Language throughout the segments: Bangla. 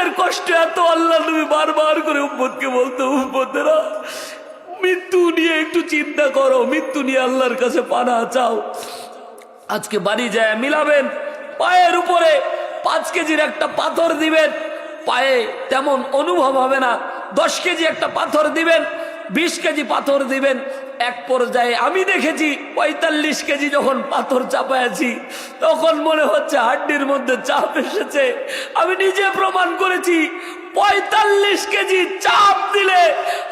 নিজের কষ্ট এত, আল্লাহ নবী বারবার করে উম্মতকে বলতো, উম্মতেরা মৃত্যু নিয়ে একটু চিন্তা করো, মৃত্যু নিয়ে আল্লাহর কাছে পানা চাও। আজকে বাড়ি যায় মিলাবেন, পায়ের উপরে 5 কেজির একটা পাথর দিবেন, পায়ে তেমন অনুভব হবে না। 10 কেজি একটা পাথর দিবেন, 20 কেজি পাথর দিবেন, এক পর্যায়ে আমি দেখেছি 45 কেজি যখন পাথর চাপায়াছি তখন মনে হচ্ছে হাড্ডির মধ্যে চাপ এসেছে। আমি নিজে প্রমাণ করেছি 45 কেজি চাপ দিলে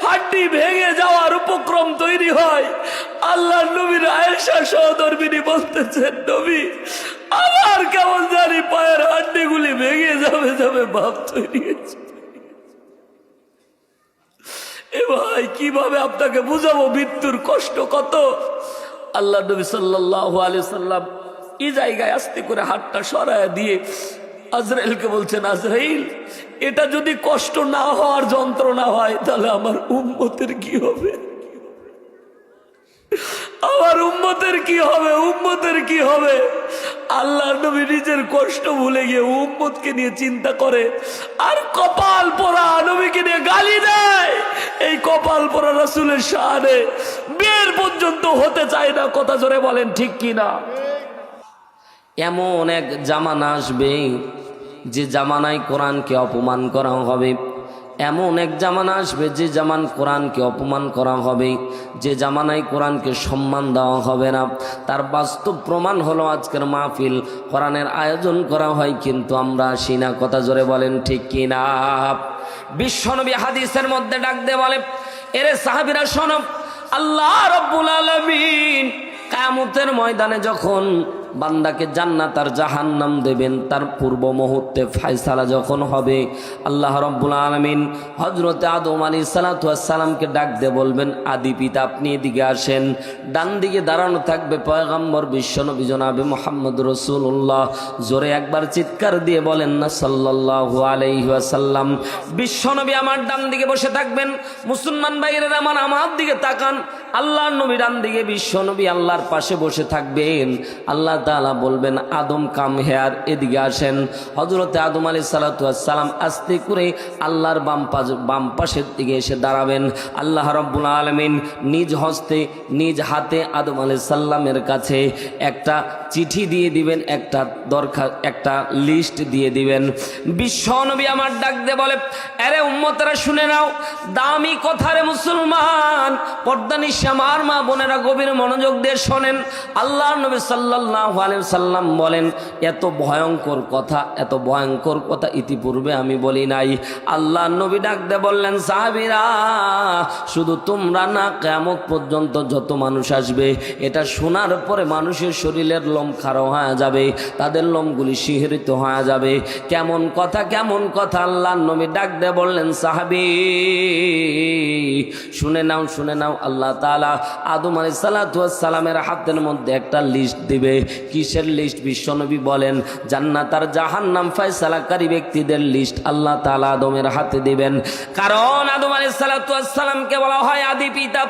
হাড্ডি ভেঙে যাওয়ার উপক্রম তৈরি হয়। আল্লাহ নবীর আয়েশা সহধর্মিনী বলতেছেন, নবী আমার কেমন জানি পায়ের হাড্ডিগুলি ভেঙে যাবে যাবে ভাব তৈরি হয়েছে। এ ভাই কিভাবে আপনাকে বুঝাবো মৃত্যুর কষ্ট কত। আল্লাহ নবী সাল্লাল্লাহু আলাইহি সাল্লাম এই জায়গায় আস্তে করে হাতটা সরায় দিয়ে আজরাইলকে বলছেন, আজরাইল এটা যদি কষ্ট না হওয়ার যন্ত্রণা হয় তাহলে আমার উম্মতের কি হবে, আমার উম্মতের কি হবে, উম্মতের কি হবে। আল্লাহ নবী নিজের কষ্ট ভুলে গিয়ে উম্মতকে নিয়ে চিন্তা করে, আর কপাল পোড়া নবীকে নিয়ে গালি দেয়। এই কপাল পোড়া রাসূলের শানে বের পর্যন্ত হতে চায় না। কথা জোরে বলেন ঠিক কিনা। এমন এক জামানা আসবে যে জামানায় কোরআনকে অপমান করা হবে, এমন এক জামানা আসবে যে জামান কোরআনকে অপমান করা হবে, যে জামানায় কোরআনকে সম্মান দেওয়া হবে না। তার বাস্তব প্রমাণ হলো আজকের মাহফিল। কোরআনের আয়োজন করা হয় কিন্তু আমরা আসি না। কথা জোরে বলেন ঠিক কিনা। বিশ্বনবী হাদিসের মধ্যে ডাক দিয়ে বলে, এরে সাহাবীরা শোনো, আল্লাহ রাব্বুল আলামিন কিয়ামতের ময়দানে যখন বান্দাকে জান্নাত আর জাহান্নাম দেবেন, তার পূর্ব মুহূর্তে ফয়সালা যখন হবে, আল্লাহ রাব্বুল আলামিন হযরতে আদম আলাইহিস সালাতু ওয়াস সালামকে ডাক দিয়ে বলবেন, আদি পিতা আপনি এদিকে আসেন। ডান দিকে দাঁড়ানো থাকবে পয়গম্বর বিশ্বনবী জনাবে মুহাম্মদ রাসূলুল্লাহ। জোরে একবার চিৎকার দিয়ে বলেন না সাল্লাল্লাহু আলাইহি ওয়াসাল্লাম। বিশ্বনবী আমার ডান দিকে বসে থাকবেন। মুসলমান ভাইরা আমার দিকে তাকান। আল্লাহর নবী ডান দিকে, বিশ্বনবী আল্লাহর পাশে বসে থাকবেন। আল্লাহ তাআলা বলবেন, আদম কাম হেয়ার, এদিকে আসেন। হযরতে আদম আলাইহিস সালাতু ওয়াস সালাম আস্তে করে আল্লাহর বাম পাশের দিকে এসে দাঁড়াবেন। আল্লাহ রাব্বুল আলামিন নিজ হস্তে নিজ হাতে আদম আলাইহিস সালামের কাছে একটা চিঠি দিয়ে দিবেন, একটা লিস্ট দিয়ে দিবেন। বিশ্বনবী আমার ডাক দিয়ে বলে, আরে উম্মতরা শুনে নাও, দামি কথা রে মুসলমান, পর্দানিশা আমার মা বোনেরা গভীর মনোযোগ দিয়ে শোনেন। আল্লাহর নবী সাল্লাল্লাহু আলাইহি সাল্লাম বলেন, এত ভয়ঙ্কর কথা, এত ভয়ঙ্কর কথা ইতিপূর্বে আমি বলি নাই। আল্লাহর নবী ডাক দিয়ে বললেন, সাহাবীরা শুধু তোমরা না, কিয়ামত পর্যন্ত যত মানুষ আসবে, এটা শোনার পরে মানুষের শরীরের লোম খাড়া হয়ে যাবে, তাদের লোমগুলি শিহরিত হয়ে যাবে। কেমন কথা, কেমন কথা। আল্লাহর নবী ডাক দিয়ে বললেন, সাহাবী শুনে নাও, শুনে নাও। আল্লাহ তাআলা আদম আলাইহিস সালাতু ওয়াস সালামের হাতের মধ্যে একটা লিস্ট দিবে। কিসের লিস্ট? বিশ্বনবী বলেন, জান্নাত আর জাহান্নাম ফয়সালাকারী ব্যক্তিদের লিস্ট আল্লাহ তাআলা আদমের হাতে দিবেন। কারণ আদম আলাইহিস সালাতু ওয়াস সালামকে বলা হয় আদি পিতা।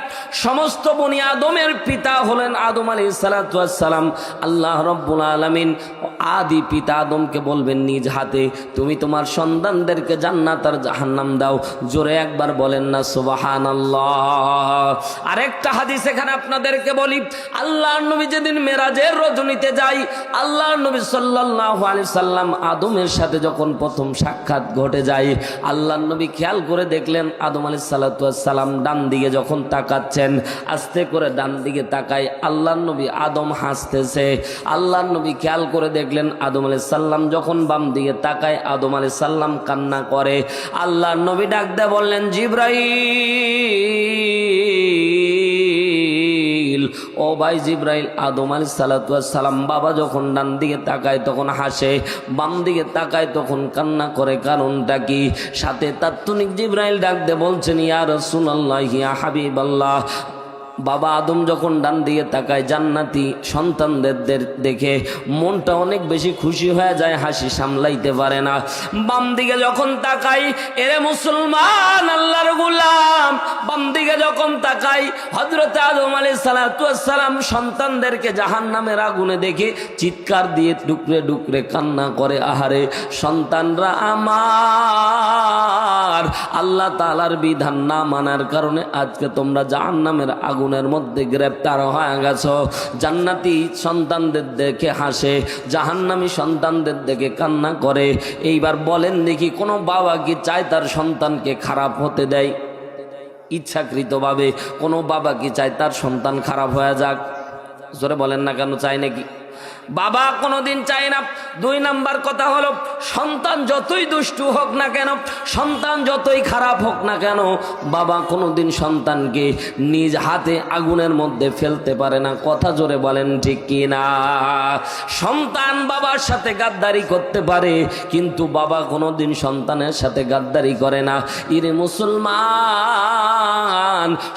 সমস্ত বনি আদমের পিতা হলেন আদম আলাইহিস সালাতু ওয়াস সালাম। আল্লাহ রাব্বুল আলামিন আদি পিতা আদমকে বলবেন নিজ হাতে, তুমি তোমার সন্তানদেরকে জান্নাত আর জাহান্নাম দাও। জোরে একবার বলেন না সুবহানাল্লাহ। আরেকটা হাদিস এখানে আপনাদেরকে বলি, আল্লাহর নবী যেদিন মেরাজের রজনীতে যায়, আল্লাহর নবী সাল্লাল্লাহু আলাইহি সাল্লাম আদমের সাথে যখন প্রথম সাক্ষাৎ ঘটে যায়, আল্লাহর নবী খেয়াল করে দেখলেন আদম আলাইহিস সালাতু ওয়াস সালাম ডান দিকে যখন তাকাচ্ছেন, আস্তে করে ডান দিকে তাকায় আল্লাহর নবী আদম হাসতেছে। আল্লাহর নবী খেয়াল করে দেখলেন আদম আলাইহিস সালাম যখন বাম দিকে তাকায়, আদম আলাইহিস সালাম কান্না করে। আল্লাহর নবী ডাক দিয়ে বললেন, জিবরাইল, ও ভাই জিবরাইল। আদম আলাইহিস সালাতু ওয়াস সালাম বাবা যখন ডান দিকে তাকায় তখন হাসে, বাম দিকে তাকায় তখন কান্না করে। কারণটা কি? সাথে তাৎক্ষণিক জিবরাইল ডাক দিয়ে বলছেন, ইয়া রাসূলুল্লাহ, ইয়া হাবিবাল্লাহ, বাবা আদম যখন ডান দিকে তাকায় জান্নাতি সন্তানদের দেখে মনটা অনেক বেশি খুশি হয়ে যায়, হাসি সামলাইতে পারে না। বাম দিকে যখন তাকাই, এরে মুসলমান আল্লাহর গোলাম, বাম দিকে যখন তাকাই হযরত আদম আলাইহিস সালাতু ওয়াস সালাম সন্তানদেরকে জাহান্নামের আগুনে দেখে চিৎকার দিয়ে ডুকরে ডুকরে কান্না করে, আহারে সন্তানরা আমার, আল্লাহ তাআলার বিধান না মানার কারণে আজকে তোমরা জাহান্নামের আগুনের মধ্যে গ্রেফতার হয়ে গেছো। জান্নাতি সন্তানদের দেখে হাসে, জাহান্নামী সন্তানদের দেখে কান্না করে। এইবার বলেন দেখি, কোনো বাবা কি চায় তার সন্তানকে খারাপ হতে দেয়? ইচ্ছাকৃতভাবে কোনো বাবা কি চায় তার সন্তান খারাপ হয়ে যাক? জোরে বলেন না কেন, চায় নাকি? বাবা কোনোদিন চায় না। 2 নাম্বার কথা হলো, সন্তান যতই দুষ্টু হোক না কেন, সন্তান যতই খারাপ হোক না কেন, বাবা কোনোদিন সন্তানকে নিজ হাতে আগুনের মধ্যে ফেলতে পারে না। কথা জোরে বলেন ঠিক কি না? সন্তান বাবার সাথে গাদ্দারি করতে পারে, কিন্তু বাবা কোনোদিন সন্তানের সাথে গাদ্দারি করে না। ইরে মুসলমান,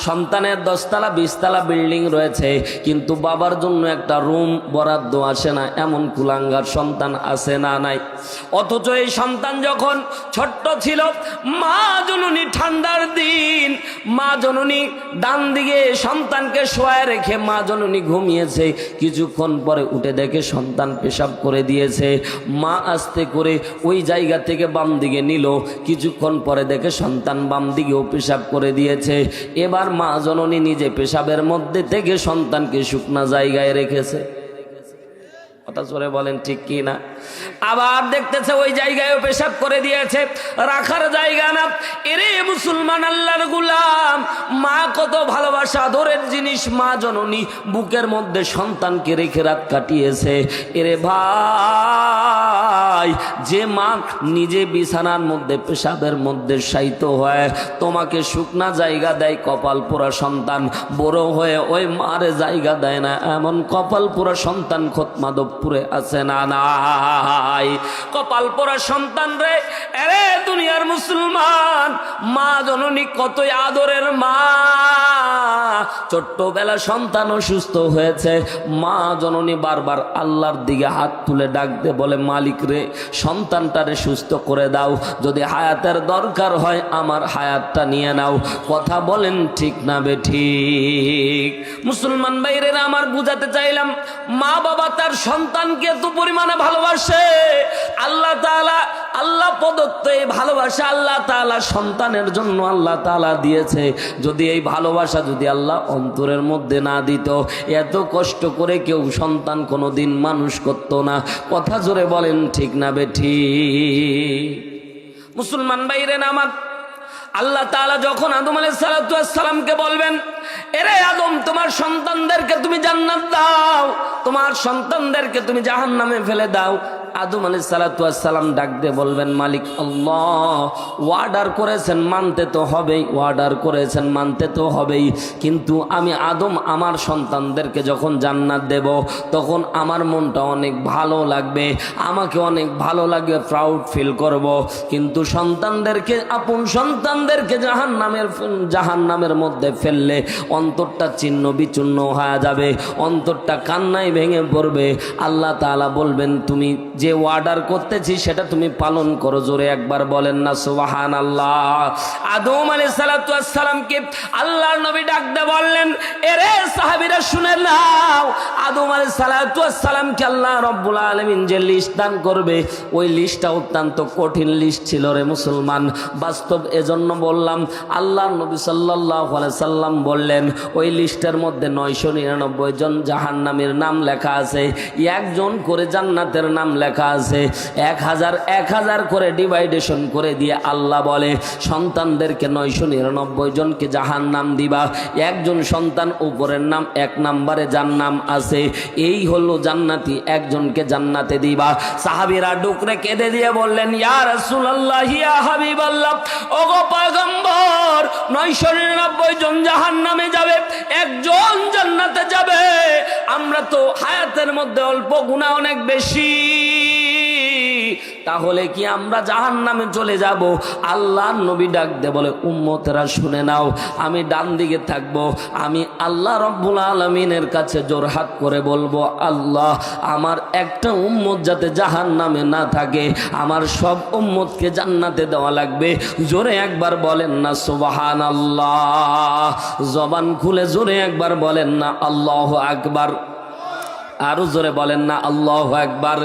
সন্তানের 10 তলা 20 তলা বিল্ডিং রয়েছে, কিন্তু বাবার জন্য একটা রুম বরাদ্দ আসে না, এমন কুলাঙ্গার সন্তান আছে না নাই? অথচ এই সন্তান যখন ছোট্ট ছিল, মা জননী ঠান্ডার দিন, মা জননী ডান দিকে সন্তানকে শোয়ায় রেখে মা জননী ঘুমিয়েছে, কিছুক্ষণ পরে উঠে দেখে সন্তান পেশাব করে দিয়েছে। মা আস্তে করে ওই জায়গা থেকে বাম দিকে নিল, কিছুক্ষণ পরে দেখে সন্তান বাম দিকেও পেশাব করে দিয়েছে। এবার মা জননী নিজে পেশাবের মধ্যে থেকে সন্তানকে শুকনা জায়গায় রেখেছে। কথা জোরে বলেন ঠিক কি না? আবার দেখতেছে ওই জায়গায়ও পেশাব করে দিয়েছে, রাখার জায়গা না। এরে মুসলমান আল্লাহর গোলাম, মা কত ভালোবাসা আদরের জিনিস, মা জননী বুকের মধ্যে সন্তানকে রেখে রাত কাটিয়েছে। এরে ভাই, যে মা নিজে বিছানার মধ্যে পেশাবের মধ্যে শায়িত হয়, তোমাকে শুকনা জায়গা দেয়, কপাল পোড়া সন্তান বড় হয়ে ওই মারে জায়গা দেয় না, এমন কপাল পোড়া সন্তান খোতমাদবপুরে আছে না নাই? কপাল পোড়া সন্তান রে, আরে দুনিয়ার মুসলমান, মা জননী কতই আদরের মা। ছোট্টবেলা সন্তান অসুস্থ হয়েছে, মা জননী বারবার আল্লাহর দিকে হাত তুলে ডাকতে বলে, মালিক রে সন্তানটারে সুস্থ করে দাও, যদি হায়াতের দরকার হয় আমার হায়াতটা নিয়ে নাও। কথা বলেন ঠিক না বেঠিক? মুসলমান ভাইরা আমার বুঝাতে চাইলাম, মা বাবা তার সন্তানকে এত পরিমাণে ভালোবাসে, আল্লাহ তাআলা, আল্লাহ প্রদত্ত এই ভালোবাসা আল্লাহ তাআলা সন্তানের জন্য আল্লাহ তাআলা দিয়েছে। যদি এই ভালোবাসা যদি আল্লাহ অন্তরের মধ্যে না দিত, এত কষ্ট করে কেউ সন্তান কোনোদিন মানুষ করতো না। কথা জোরে বলেন ঠিক না বেঠিক? মুসলমান ভাইরা আমার, আল্লাহ তাআলা যখন আদম আলাইহিস সালাতু ওয়াস সালামকে বলবেন, এরে আদম তোমার সন্তানদেরকে তুমি জান্নাত দাও, তোমার সন্তানদেরকে তুমি জাহান্নামে ফেলে দাও, আদম আলাইহিস সালাতু ওয়াস সালাম ডাক দিয়ে বলবেন, মালিক আল্লাহ, অর্ডার করেছেন মানতে তো হবেই, অর্ডার করেছেন মানতে তো হবেই, কিন্তু আমি আদম আমার সন্তানদেরকে যখন জান্নাত দেব তখন আমার মনটা অনেক ভালো লাগবে, আমাকে অনেক ভালো লাগবে, প্রাউড ফিল করব, কিন্তু সন্তানদেরকে, আপন সন্তানদেরকে জাহান্নামের মধ্যে ফেললে অন্তরটা ছিন্ন বিচূর্ণ হয়ে যাবে, অন্তরটা কান্নায় ভেঙে পড়বে। আল্লাহ তাআলা বলবেন, তুমি যে অর্ডার করতেছি সেটা তুমি পালন করো। জোরে একবার বলেন না সুবহানাল্লাহ। আদম আলাইহিস সালাতু ওয়াস সালামকে আল্লাহর নবী ডাক দিয়ে বললেন, এরে সাহাবীরা শুনে নাও, আদম আলাইহিস সালাতু ওয়াস সালামকে আল্লাহ রাব্বুল আলামিন যে লিস্ট দান করবে, ওই লিস্টটা অত্যন্ত কঠিন লিস্ট ছিল রে মুসলমান। বাস্তব এজন্য বললাম, আল্লাহর নবী সাল্লাল্লাহু আলাইহি সাল্লাম বললেন, ওই লিস্টের মধ্যে 999 জন জাহান্নামীর নাম লেখা আছে, একজন করে জান্নাতের নাম লেখা আছে। 1000 করে ডিভাইডেশন করে দিয়ে আল্লাহ বলে, সন্তানদেরকে 999 জনকে জাহান্নাম দিবা, একজন সন্তান উপরের নাম 1 নম্বরে যার নাম আছে, এই হলো জান্নাতি, একজনকে জান্নাতে দিবা। সাহাবীরা ডুকরে কেঁদে দিয়ে বললেন, ইয়া রাসূলুল্লাহ, ইয়া হাবিবাল্লাহ, ওগো পয়গম্বর, 999 জন জাহান্নামে যাবে, একজন জান্নাতে যাবে, আমরা তো হায়াতের মধ্যে অল্প গুনাহ অনেক বেশি, তাহলে কি আমরা জাহান্নামে চলে যাব? আল্লাহর নবী ডাক দে বলে, উম্মতেরা শুনে নাও, আমি ডান দিকে থাকবো, আমি আল্লাহ রব্বুল আলামিনের কাছে জোরহাত করে বলবো, আল্লাহ আমার একটা উম্মত যাতে জাহান্নামে না থাকে, আমার সব উম্মতকে জান্নাতে দেওয়া লাগবে। জোরে একবার বলেন না সুবহানাল্লাহ, জবান খুলে জোরে একবার বলেন না আল্লাহু আকবার, আরো জোরে বলেন না আল্লাহু আকবার।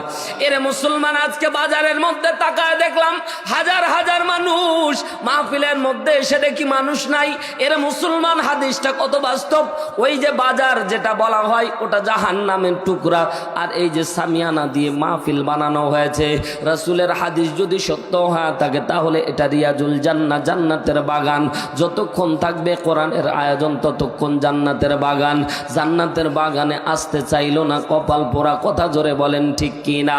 এরে মুসলমান, আজকে বাজারের মধ্যে তাকায় দেখলাম হাজার হাজার মানুষ, মাহফিলের মধ্যে এসে দেখি মানুষ নাই। এরে মুসলমান, হাদিসটা কত বাস্তব। ওই যে বাজার যেটা বলা হয় ওটা জাহান্নামের টুকরা, আর এই যে সামিয়ানা দিয়ে মাহফিল বানানো হয়েছে, রাসূলের হাদিস যদি সত্য হয় থাকে তাহলে এটা রিয়াজুল জান্নাহ, জান্নাতের বাগান। যতক্ষণ থাকবে কোরআনের আয়োজন ততক্ষণ জান্নাতের বাগান। জান্নাতের বাগানে আসতে চাইলো না, কপাল পোড়া। কথা জোরে বলেন ঠিক কিনা?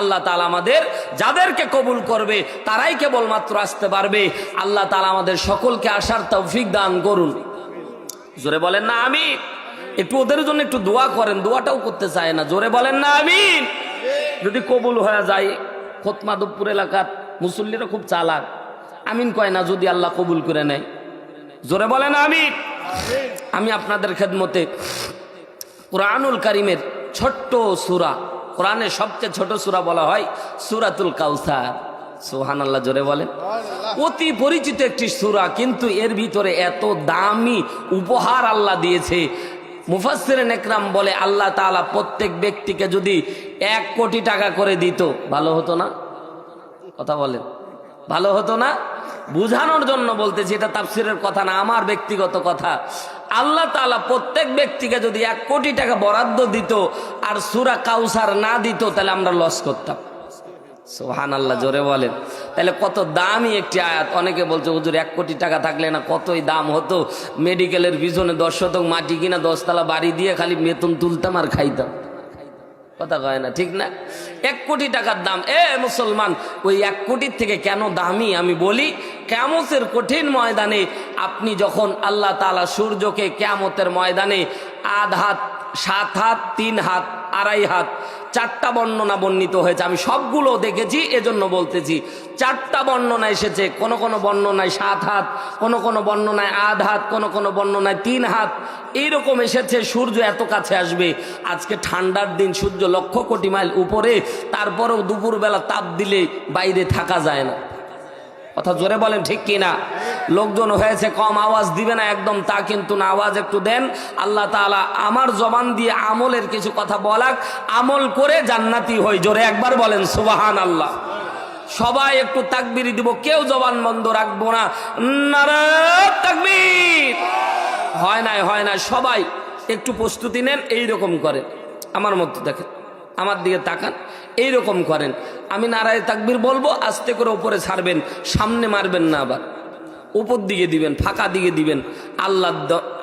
আল্লাহ তাআলা আমাদের যাদেরকে কবুল করবে তারাই কেবলমাত্র আসতে পারবে। আল্লাহ তাআলা আমাদের সকলকে আসার তৌফিক দান করুন। জোরে বলেন না আমিন। একটু ওদের জন্য একটু দোয়া করেন, দোয়াটাও করতে চায় না। জোরে বলেন না আমিন। যদি কবুল হয়ে যায়, খোতমাদবপুর এলাকার মুসল্লিরা খুব চালাক, আমিন কয় না যদি আল্লাহ কবুল করে নেয়। জোরে বলেন আমিন। আমি আপনাদের খেদমতে কুরআনুল কারীমের ছোট্ট সূরা, কোরআনের সবচেয়ে ছোট সূরা বলা হয় সূরাতুল কাউসার। সুবহানাল্লাহ, জোরে বলেন। অতি পরিচিত একটি সূরা, কিন্তু এর ভিতরে এত দামি উপহার আল্লাহ দিয়েছে। মুফাসসিরিন ইকরাম বলে, আল্লাহ তাআলা প্রত্যেক ব্যক্তিকে যদি 1 কোটি টাকা করে দিত, ভালো হতো না? কথা বলেন, ভালো হতো না? বুঝানোর জন্য বলতেছি, এটা তাফসীরের কথা না, আমার ব্যক্তিগত কথা। আল্লাহ তাআলা প্রত্যেক ব্যক্তিকে যদি 1 কোটি টাকা বরাদ্দ দিত আর সূরা কাউসার না দিত, তাহলে আমরা লস করতাম। সুবহানাল্লাহ, জোরে বলেন। তাহলে কত দামি একটি আয়াত। অনেকে বলছে হুজুর 1 কোটি টাকা থাকলে না কতই দাম হতো, মেডিকেলের পিছনে 10 শতক মাটি কিনা 10 তলা বাড়ি দিয়ে খালি বেতন তুলতাম আর খাইতাম। কথা কয় না, ঠিক না? 1 কোটি টাকার দাম। মুসলমান, ওই 1 কোটির থেকে কেন দামি আমি বলি। কিয়ামতের কঠিন ময়দানে আপনি যখন আল্লাহ তাআলা সূর্যকে কিয়ামতের ময়দানে 8 হাত, 7 হাত, 3 হাত, 2.5 হাত, 4টা বর্ণনা বর্ণিত হয়েছে। আমি সবগুলো দেখেছি, এজন্য বলতেছি। 4টা বর্ণনা এসেছে, কোন কোন বর্ণনায় 7 হাত, কোন কোন বর্ণনায় 8 হাত, কোন কোন বর্ণনায় 3 হাত, এইরকম এসেছে। সূর্য এত কাছে আসবে। আজকে ঠান্ডার দিন, সূর্য লক্ষ কোটি মাইল উপরে, তারপরেও দুপুরবেলা তাপ দিলে বাইরে থাকা যায় না। কথা জোরে বলেন ঠিক কিনা? লোকজন হয়েছে কম, আওয়াজ দিবে না একদম তা কিন্তু না, আওয়াজ একটু দেন। আল্লাহ তাআলা আমার জবান দিয়ে আমলের কিছু কথা বলাক, আমল করে জান্নাতি হই। জোরে একবার বলেন সুবহানাল্লাহ। সবাই একটু তাকবীর দিব, কেউ জবান বন্ধ রাখবো না। নারে তাকবীর। হয় না, হয় না। সবাই একটু প্রস্তুতি নেন, এইরকম করেন। আমার মতো দেখেন, আমার দিকে তাকান, এইরকম করেন। আমি নারায়ে তাকবীর বলবো, আস্তে করে উপরে ছাড়বেন, সামনে মারবেন না, আবার উপর দিকে দিবেন, ফাঁকা দিকে দিবেন,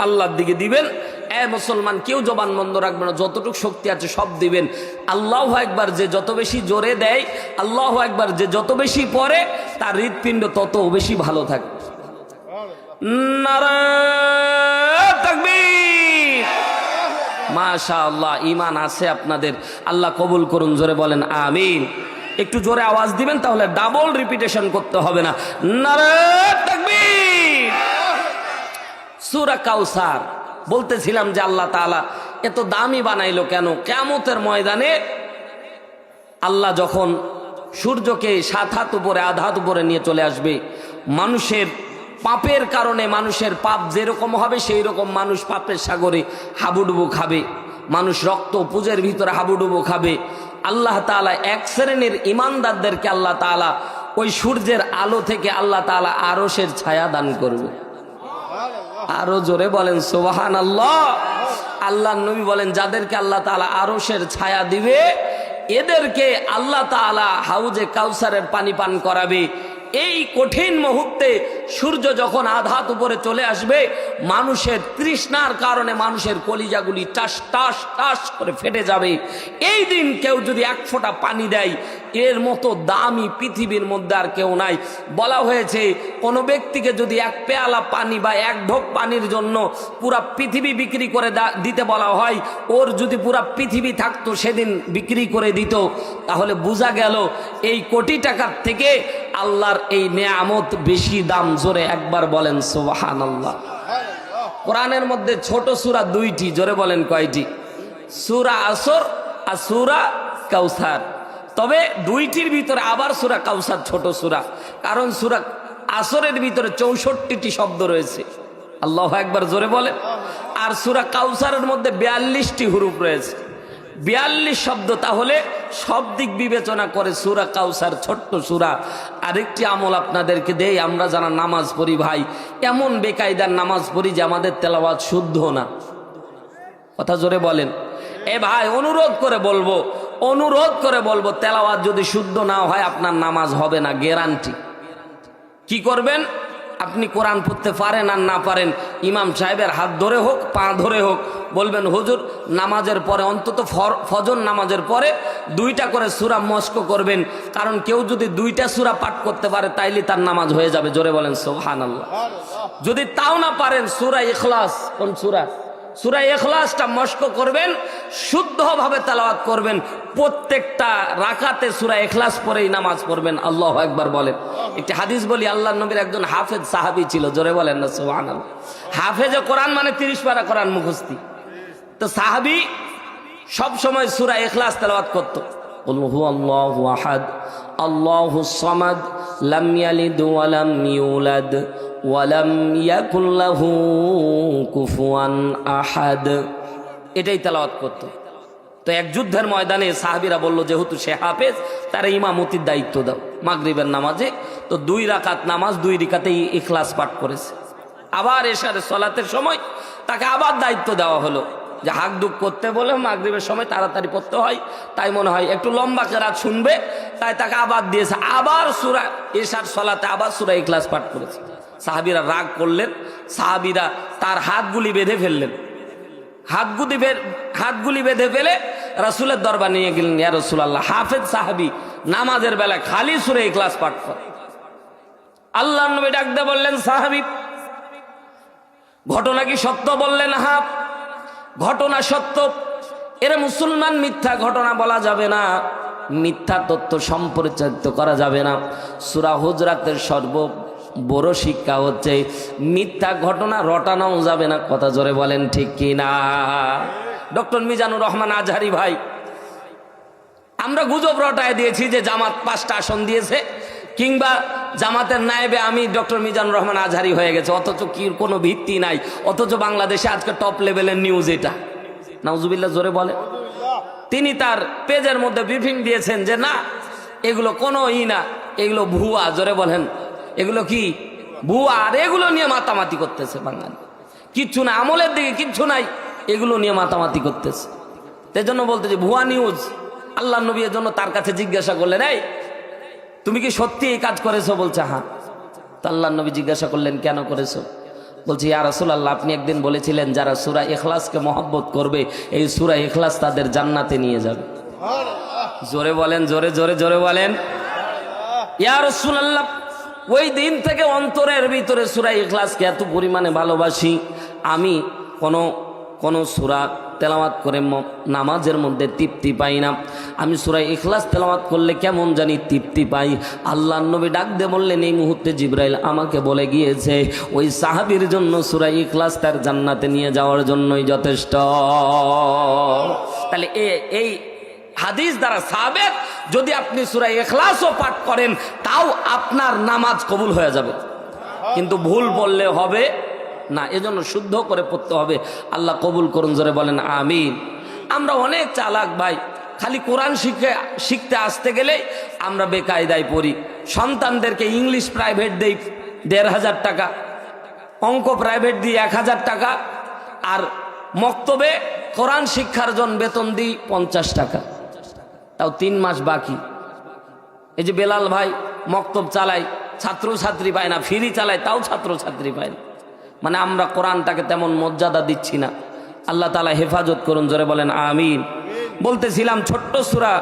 আল্লাহর দিকে দিবেন। মুসলমান, কেউ জবান বন্ধ রাখবে না, যতটুকু শক্তি আছে সব দিবেন। আল্লাহু আকবার যে যত বেশি জোরে দেয়, আল্লাহু আকবার যে যত বেশি পড়ে, তার হৃৎপিণ্ড তত বেশি ভালো থাকে। নারায়ে তাকবীর। মাশাআল্লাহ, ঈমান আছে আপনাদের, আল্লাহ কবুল করুন। জোরে বলেন আমিন। একটু জোরে আওয়াজ দিবেন, তাহলে ডাবল রিপিটেশন করতে হবে না। নারায়ে তাকবীর। সূরা কাউসার বলতেছিলাম যে আল্লাহ তাআলা এত দামি বানাইলো কেন? কিয়ামতের ময়দানে আল্লাহ যখন সূর্যকে 7 হাত উপরে, 8 হাত উপরে নিয়ে চলে আসবে, মানুষের পাপের কারণে মানুষের পাপ যেরকম হবে সেই রকম মানুষ পাপের সাগরে হাবুডুবু খাবে, মানুষ রক্ত পুজের ভিতরে হাবুডুবু খাবে। আল্লাহ তাআলা এক শ্রেণীর ইমানদারদেরকে আল্লাহ তাআলা ওই সূর্যের আলো থেকে আল্লাহ তাআলা আরশের ছায়া দান করবে। আরো জোরে বলেন সুবহানাল্লাহ। আল্লাহর নবী বলেন, যাদেরকে আল্লাহ তাআলা আরশের ছায়া দিবে, এদেরকে আল্লাহ তাআলা হাউজে কাউসারের পানি পান করাবে। এই কঠিন মুহূর্তে সূর্য যখন আধাত উপরে চলে আসবে, মানুষের তৃষ্ণার কারণে মানুষের কলিজাগুলি টাস টাস টাস করে ফেটে যাবে। এই দিন কেউ যদি এক ফোঁটা পানি দেয়, এর মতো দামি পৃথিবীর মধ্যে আর কেউ নাই। বলা হয়েছে কোনো ব্যক্তিকে যদি এক পেয়ালা পানি বা এক ঢোক পানির জন্য পুরা পৃথিবী বিক্রি করে দিতে বলা হয়, ওর যদি পুরা পৃথিবী থাকতো সেদিন বিক্রি করে দিত, তাহলে বোঝা গেল এই কোটি টাকার থেকে আল্লাহর এই নেয়ামত বেশি দাম। জোরে একবার বলেন সুবহানাল্লাহ। কোরআনের মধ্যে ছোট সূরা দুইটি, জোরে বলেন কয়টি? সূরা আসর আর সূরা কাউসার। তবে দুইটির ভিতরে আবার সূরা কাউসার ছোট সূরা, কারণ সূরা আসরের ভিতরে 64টি শব্দ রয়েছে। আল্লাহু আকবার, জোরে বলেন। আর সূরা কাউসারের মধ্যে 42টি হুরুফ রয়েছে, 42 শব্দ। তাহলে সব দিক বিবেচনা করে সূরা কাউসার ছোট্ট সূরা। আরেকটি আমল আপনাদেরকে দেই, আমরা যারা নামাজ পড়ি ভাই, এমন বেকায়দার নামাজ পড়ি যে আমাদের তেলাওয়াত শুদ্ধ না। কথা জোরে বলেন। এ ভাই, অনুরোধ করে বলবো তেলাওয়াত যদি শুদ্ধ না হয় আপনার নামাজ হবে না, গ্যারান্টি। কি করবেন? আপনি কোরআন পড়তে পারেন আর না পারেন, ইমাম সাহেবের হাত ধরে হোক, পা ধরে হোক, বলবেন হুজুর নামাজের পরে অন্তত ফজর নামাজের পরে 2টা করে সূরা মস্ক করবেন, কারণ কেউ যদি 2টা সূরা পাঠ করতে পারে তাইলে তার নামাজ হয়ে যাবে। জোরে বলেন সুবহানাল্লাহ। যদি তাও না পারেন, সূরা ইখলাস, কোন সূরা? সূরা ইখলাসটা মস্ক করবেন, শুদ্ধভাবে তেলাওয়াত করবেন। প্রত্যেকটা রাকাতে সূরা ইখলাস পড়েই নামাজ পড়বেন। আল্লাহু আকবার বলেন। একটি হাদিস বলি, আল্লাহর নবীর একজন হাফেজ সাহাবী ছিল, জোরে বলেন না সুবহানাল্লাহ। হাফেজে কোরআন মানে 30 পারা কোরআন মুখস্থি। তো সাহাবী সব সময় সূরা ইখলাস তেলাওয়াত করত। কুল হুয়াল্লাহু আহাদ আল্লাহুস সামাদ লাম ইয়ালিদ ওয়া লাম ইউলাদ ওয়ালাম ইয়াকুল লাহু কুফুয়ান আহাদ, এটাই তেলাওয়াত করত। তো এক যুদ্ধের ময়দানে সাহাবীরা বলল, যেহেতু সে হাফেজ, তার ইমামতির দায়িত্ব দাও মাগরিবের নামাজে। তো 2 রাকাত নামাজ, 2 রাকাতেই ইখলাস পাঠ করেছে। আবার এশারের সালাতের সময় তাকে আবার দায়িত্ব দেওয়া হলো যে হাক দুক করতে বলে মাগরিবের সময় তাড়াতাড়ি পড়তে হয়, তাই মনে হয় একটু লম্বা কেরাত শুনবে, তাই তাকে আবার দিয়েছে। আবার সূরা এশার সালাতে আবার সূরা ইখলাস পাঠ করেছে। সাহাবীরা রাগ করলেন, সাহাবীরা তার হাতগুলি বেঁধে ফেললেন। হাতগুলি বেঁধে ফেলে রাসূলের দরবার নিয়ে গেলেন। ইয়া রাসূলুল্লাহ, হাফেজ সাহাবী নামাজের বেলা খালি সূরা ইখলাস পাঠ করে। আল্লাহর নবী ডাক দিয়ে বললেন, সাহাবী ঘটনা কি সত্য? বললেন হ্যাঁ, ঘটনা সত্য। এর মুসলমান, মিথ্যা ঘটনা বলা যাবে না, মিথ্যা তথ্য সম্প্রচারিত করা যাবে না। সূরা হুজরাতের বড় শিক্ষা হচ্ছে মিথ্যা ঘটনা রটানোও যাবে না। কথা জোরে বলেন ঠিক কি না? ডক্টর মিজানুর রহমান আজহারি ভাই, আমরা গুজব রটায় দিয়েছি যে জামাত 5টা আসন দিয়েছে, কিংবা জামাতের নায়েবে আমি ডক্টর মিজানুর রহমান আজহারি হয়ে গেছে, অথচ কি কোনো ভিত্তি নাই। অথচ বাংলাদেশে আজকে টপ লেভেলের নিউজ এটা। নাউজুবিল্লাহ, জোরে বলে। তিনি তার পেজের মধ্যে ব্রিফিং দিয়েছেন যে না, এগুলো কোনো না, এগুলো ভুয়া। জোরে বলেন, এগুলো কি ভুয়া? আর এগুলো নিয়ে মাতামাতি করতেছে বাঙালি। কিচ্ছু না, আমলের দিকে কিচ্ছু নাই, এগুলো নিয়ে মাতামাতি করতেছে। তাই জন্য বলতেছে ভুয়া নিউজ। আল্লাহ নবী এর জন্য তার কাছে জিজ্ঞাসা করলেন, এই তুমি কি সত্যি এই কাজ করেছো? বলছে হ্যাঁ। তো আল্লাহ নবী জিজ্ঞাসা করলেন, কেন করেছো? বলছে, ইয়া রাসূলুল্লাহ, আপনি একদিন বলেছিলেন যারা সূরা ইখলাসকে মহব্বত করবে, এই সূরা ইখলাস তাদের জান্নাতে নিয়ে যাবে। জোরে বলেন, জোরে জোরে জোরে বলেন। ইয়া রাসূলুল্লাহ, ওই দিন থেকে অন্তরের ভিতরে সূরা ইখলাসকে এত পরিমাণে ভালোবাসি, আমি কোন সূরা তেলাওয়াত করে নামাজের মধ্যে তৃপ্তি পাই না। আমি সূরা ইখলাস তেলাওয়াত করলে কেমন জানি তৃপ্তি পাই। আল্লাহর নবী ডাক দিয়ে বললেন, এই মুহূর্তে জিবরাইল আমাকে বলে গিয়েছে ওই সাহাবীর জন্য সূরা ইখলাস তার জান্নাতে নিয়ে যাওয়ার জন্যই যথেষ্ট। তাহলে এই হাদিস দ্বারা সাবেত, যদি আপনি সূরা ইখলাসও পাঠ করেন তাও আপনার নামাজ কবুল হয়ে যাবে, কিন্তু ভুল বললে হবে না। এজন্য শুদ্ধ করে পড়তে হবে। আল্লাহ কবুল করুন, জোরে বলেন আমিন। আমরা অনেক চালাক ভাই, খালি কোরআন শিখতে আসতে গেলে আমরা বেকায়দায় পড়ি। সন্তানদেরকে ইংলিশ প্রাইভেট দেই ১৫০০ টাকা, অঙ্ক প্রাইভেট দিই ১০০০ টাকা, আর মক্তবে কোরআন শিক্ষার জন্য বেতন দিই ৫০ টাকা, তাও 3 মাস বাকি। এই যে বেলাল ভাই মক্তব চালায় ছাত্রছাত্রী পায় না, ফ্রি চালায় তাও ছাত্রছাত্রী পায় না। মানে আমরা কোরআনটাকে তেমন মর্যাদা দিচ্ছি না। আল্লাহ তাআলা হেফাজত করুন, জোরে বলেন আমিন। বলতেছিলাম ছোট্ট সূরা,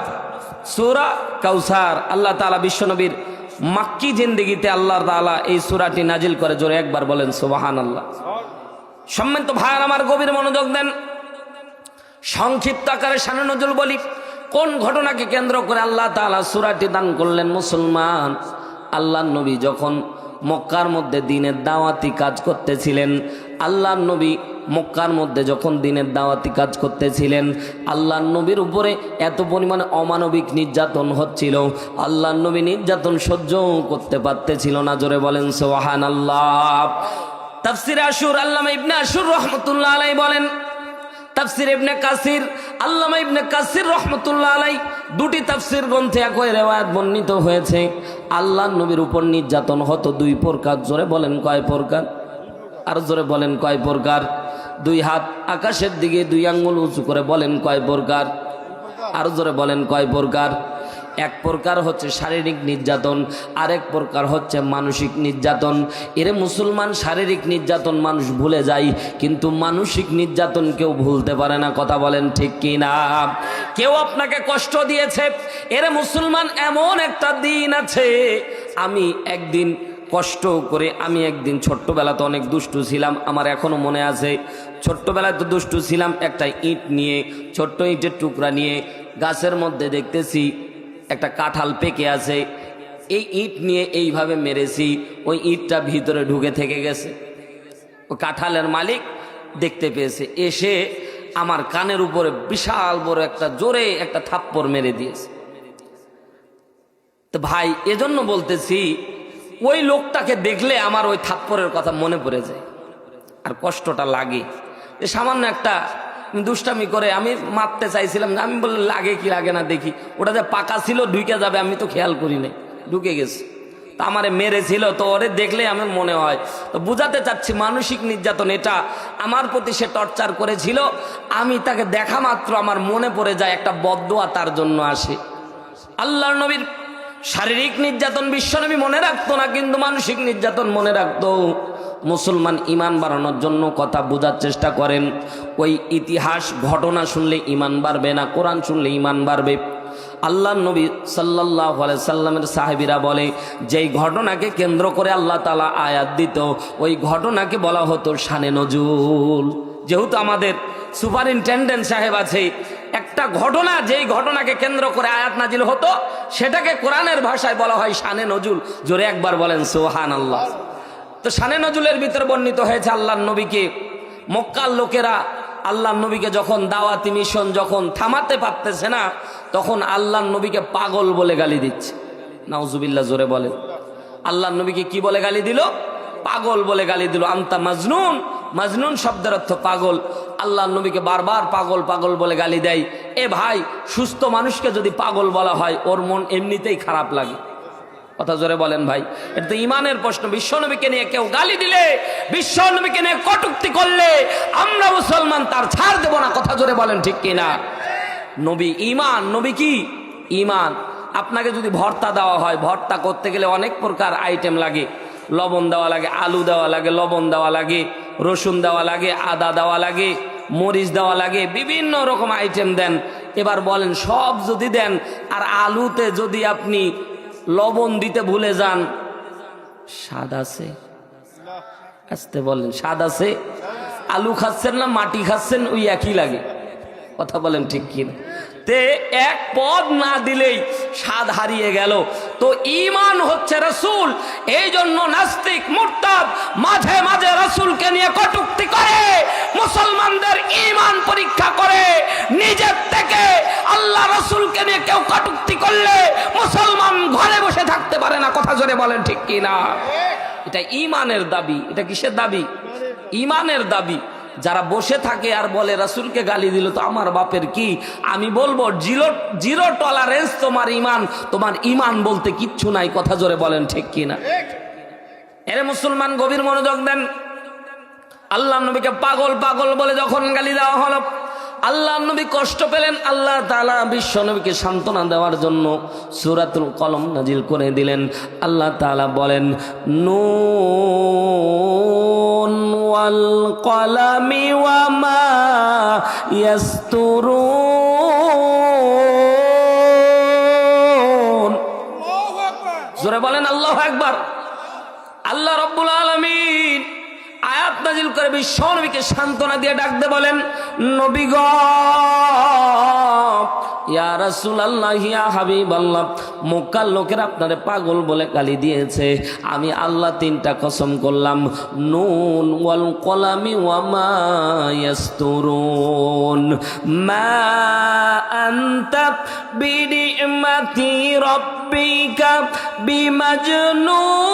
সূরা কাউসার। আল্লাহ তাআলা বিশ্বনবীর মাক্কি জিন্দেগিতে আল্লাহ তাআলা এই সূরাটি নাজিল করে, জোরে একবার বলেন সুবহানাল্লাহ। সম্মানিত ভাইয়ার আমার, গভীর মনোযোগ দেন। সংক্ষিপ্ত আকারে শানে নজুল বলি, কোন ঘটনাকে কেন্দ্র করে আল্লাহ তাআলা সূরাটি দান করলেন? মুসলমান, আল্লাহর নবী যখন মক্কার মধ্যে দ্বীনের দাওয়াতি কাজ করতেছিলেন, আল্লাহর নবী মক্কার মধ্যে যখন দ্বীনের দাওয়াতি কাজ করতেছিলেন, আল্লাহর নবীর উপরে এত পরিমাণে অমানবিক নির্যাতন হচ্ছিল, আল্লাহর নবী নির্যাতন সহ্য করতে পারতেছিল না, জোরে বলেন সুবহানাল্লাহ। তাফসীরে আশুর আল্লামা ইবনে আশুর রহমাতুল্লাহ আলাইহি বলেন, তাফসীর ইবনে কাসির আল্লামা ইবনে কাসির রহমাতুল্লাহ আলাইহি দুটি তাফসীর গ্রন্থে একই রিওয়ায়াত বর্ণিত হয়েছে। আল্লাহর নবীর উপর নির্যাতন হতো দুই প্রকার, জোরে বলেন কয় প্রকার? আর জোরে বলেন কয় প্রকার? দুই হাত আকাশের দিকে দুই আঙ্গুল উঁচু করে বলেন কয় প্রকার? আর জোরে বলেন কয় প্রকার? এক প্রকার হচ্ছে শারীরিক নির্যাতন, আরেক প্রকার হচ্ছে মানসিক নির্যাতন। এরে মুসলমান, শারীরিক নির্যাতন মানুষ ভুলে যায়, কিন্তু মানসিক নির্যাতন কেউ ভুলতে পারে না। কথা বলেন ঠিক কি না? কেউ আপনাকে কষ্ট দিয়েছে, এরে মুসলমান, এমন একটা দিন আছে, আমি একদিন কষ্ট করে, আমি একদিন ছোট্টবেলাতে অনেক দুষ্টু ছিলাম, আমার এখনো মনে আছে। ছোট্টবেলায় তো দুষ্টু ছিলাম, একটা ইট নিয়ে, ছোট্ট ইটের টুকরা নিয়ে গাছের মধ্যে দেখতেছি একটা কাঁঠাল পেকে আছে, এই ইট নিয়ে এইভাবে মেরেছি, ওই ইটটা ভিতরে ঢুকে থেকে গেছে। ওই কাঁঠালের মালিক দেখতে পেয়েছে, এসে আমার কানের উপরে বিশাল বড় একটা জোরে একটা থাপ্পড় মেরে দিয়েছে। তো ভাই, এজন্য বলতেছি, ওই লোকটাকে দেখলে আমার ওই থাপ্পড়ের কথা মনে পড়ে যায়, আর কষ্টটা লাগে। সামান্য একটা দুষ্টামি করে আমি মারতে চাইছিলাম, আমি বললাম লাগে কি লাগে না দেখি, ওটা যে পাকা ছিল ঢুকে যাবে, আমি তো খেয়াল করি নাই, ঢুকে গেছে। তা আমারে মেরেছিল, তো ওরে দেখলে আমার মনে হয়। তো বুঝাতে চাচ্ছি, মানসিক নির্যাতন এটা আমার প্রতি সে টর্চার করেছিল, আমি তাকে দেখা মাত্র আমার মনে পড়ে যায়, একটা বদদোয়া তার জন্য আসে। আল্লাহর নবীর শারীরিক নির্যাতন বিশ্বনবী মনে রাখতো না, কিন্তু মানসিক নির্যাতন মনে রাখতো। মুসলমান, ইমান বাড়ানোর জন্য কথা বোঝার চেষ্টা করেন। ওই ইতিহাস ঘটনা শুনলে ইমান বাড়বে না, কোরআন শুনলে ইমান বাড়বে। আল্লাহর নবী সাল্লাল্লাহু আলাইহি সাল্লামের সাহাবীরা বলে, যেই ঘটনাকে কেন্দ্র করে আল্লাহ তাআলা আয়াত দিত, ওই ঘটনাকে বলা হতো শানে নজুল। যেহেতু আমাদের সুপারিনটেন্ডেন্ট সাহেব আছে, একটা ঘটনা যেই ঘটনাকে কেন্দ্র করে আয়াত নাজিল হতো, সেটাকে কোরআনের ভাষায় বলা হয় শানে নজুল। জোরে একবার বলেন সুবহানাল্লাহ। তো শানে নজুলের ভিতরে বর্ণিত হয়েছে, আল্লাহর নবীকে মক্কার লোকেরা আল্লাহর নবীকে যখন দাওয়াতি মিশন যখন থামাতে পারতেছে না, তখন আল্লাহর নবীকে পাগল বলে গালি দিচ্ছে। নাউজুবিল্লাহ, জোরে বলে। আল্লাহর নবীকে কি বলে গালি দিল? পাগল বলে গালি দিল। আন্তা মাজনুন, মাজনুন শব্দের অর্থ পাগল। আল্লাহর নবীকে বারবার পাগল পাগল বলে গালি দেয়। এ ভাই, সুস্থ মানুষকে যদি পাগল বলা হয়, ওর মন এমনিতেই খারাপ লাগে। কথা জোরে বলেন ভাই, এটা তো ইমানের প্রশ্ন। বিশ্বনবীকে নিয়ে কেউ গালি দিলে, বিশ্বনবীকে নিয়ে কটূক্তি করলে, আমরা মুসলমান তার ছাড় দেব না। কথা জোরে বলেন ঠিক কিনা? নবী ইমান, নবী কি ইমান। আপনাকে যদি ভর্তা দেওয়া হয়, ভর্তা করতে গেলে অনেক প্রকার আইটেম লাগে। লবণ দেওয়া লাগে, আলু দেওয়া লাগে, লবণ দেওয়া লাগে, রসুন দেওয়া লাগে, আদা দেওয়া লাগে, মরিচ দেওয়া লাগে, বিভিন্ন রকম আইটেম দেন। এবার বলেন, সব যদি দেন আর আলুতে যদি আপনি লবণ দিতে ভুলে যান, স্বাদ আছে? আসতে বলেন, স্বাদ আছে? আলু খাচ্ছেন না মাটি খাচ্ছেন, ওই একই লাগে। কথা বলেন ঠিক কিনা? তে এক পদ না দিলেই স্বাদ হারিয়ে গেল। তো ঈমান হচ্ছে রাসূল। এই জন্য নাস্তিক মুরতাদ মাঝে মাঝে রাসূলকে নিয়ে কটূক্তি করে, মুসলমানদের ঈমান পরীক্ষা করে। নিজের থেকে আল্লাহ রাসূলকে নিয়ে কেউ কটূক্তি করলে মুসলমান ঘরে বসে থাকতে পারে না। কথা জোরে বলেন ঠিক কি না? এটা ঈমানের দাবি। এটা কিসের দাবি? ঈমানের দাবি। যারা বসে থাকে আর বলে রাসূলকে গালি দিল তো আমার বাপের কি, আমি বলবো জিরো টলারেন্স তোমার ঈমান। তোমার ঈমান বলতে কিচ্ছু নাই। কথা জোরে বলেন ঠিক কি না? এরে মুসলমান, গভীর মনোযোগ দেন। আল্লাহর নবীকে পাগল পাগল বলে যখন গালি দেওয়া হলো, আল্লাহ নবী কষ্ট পেলেন। আল্লাহ তাআলা বিশ্ব নবীকে সান্ত্বনা দেওয়ার জন্য সূরাতুল কলম নাজিল করে দিলেন। আল্লাহ তাআলা বলেন, নুন ওয়াল কলামি ওয়া মা ইয়াসতুরুন। জোরে বলেন আল্লাহু আকবার। আল্লাহ রাব্বুল আলামিন আয়াত নাজিল করে বিশ্ব নবীকে সান্ত্বনা দিয়ে ডাকতে বলেন, নবী গো, ইয়া রাসূলুল্লাহ, ইয়া হাবিবাল্লাহ, মক্কার লোকেরা আপনারে পাগল বলে গালি দিয়েছে। আমি আল্লাহ তিনটা কসম করলাম, নুন ওয়াল কলামি ওয়া মা ইয়াসতুরুন, মা আনতা বিনি'মাতি রাব্বিকা বিমাজনুন।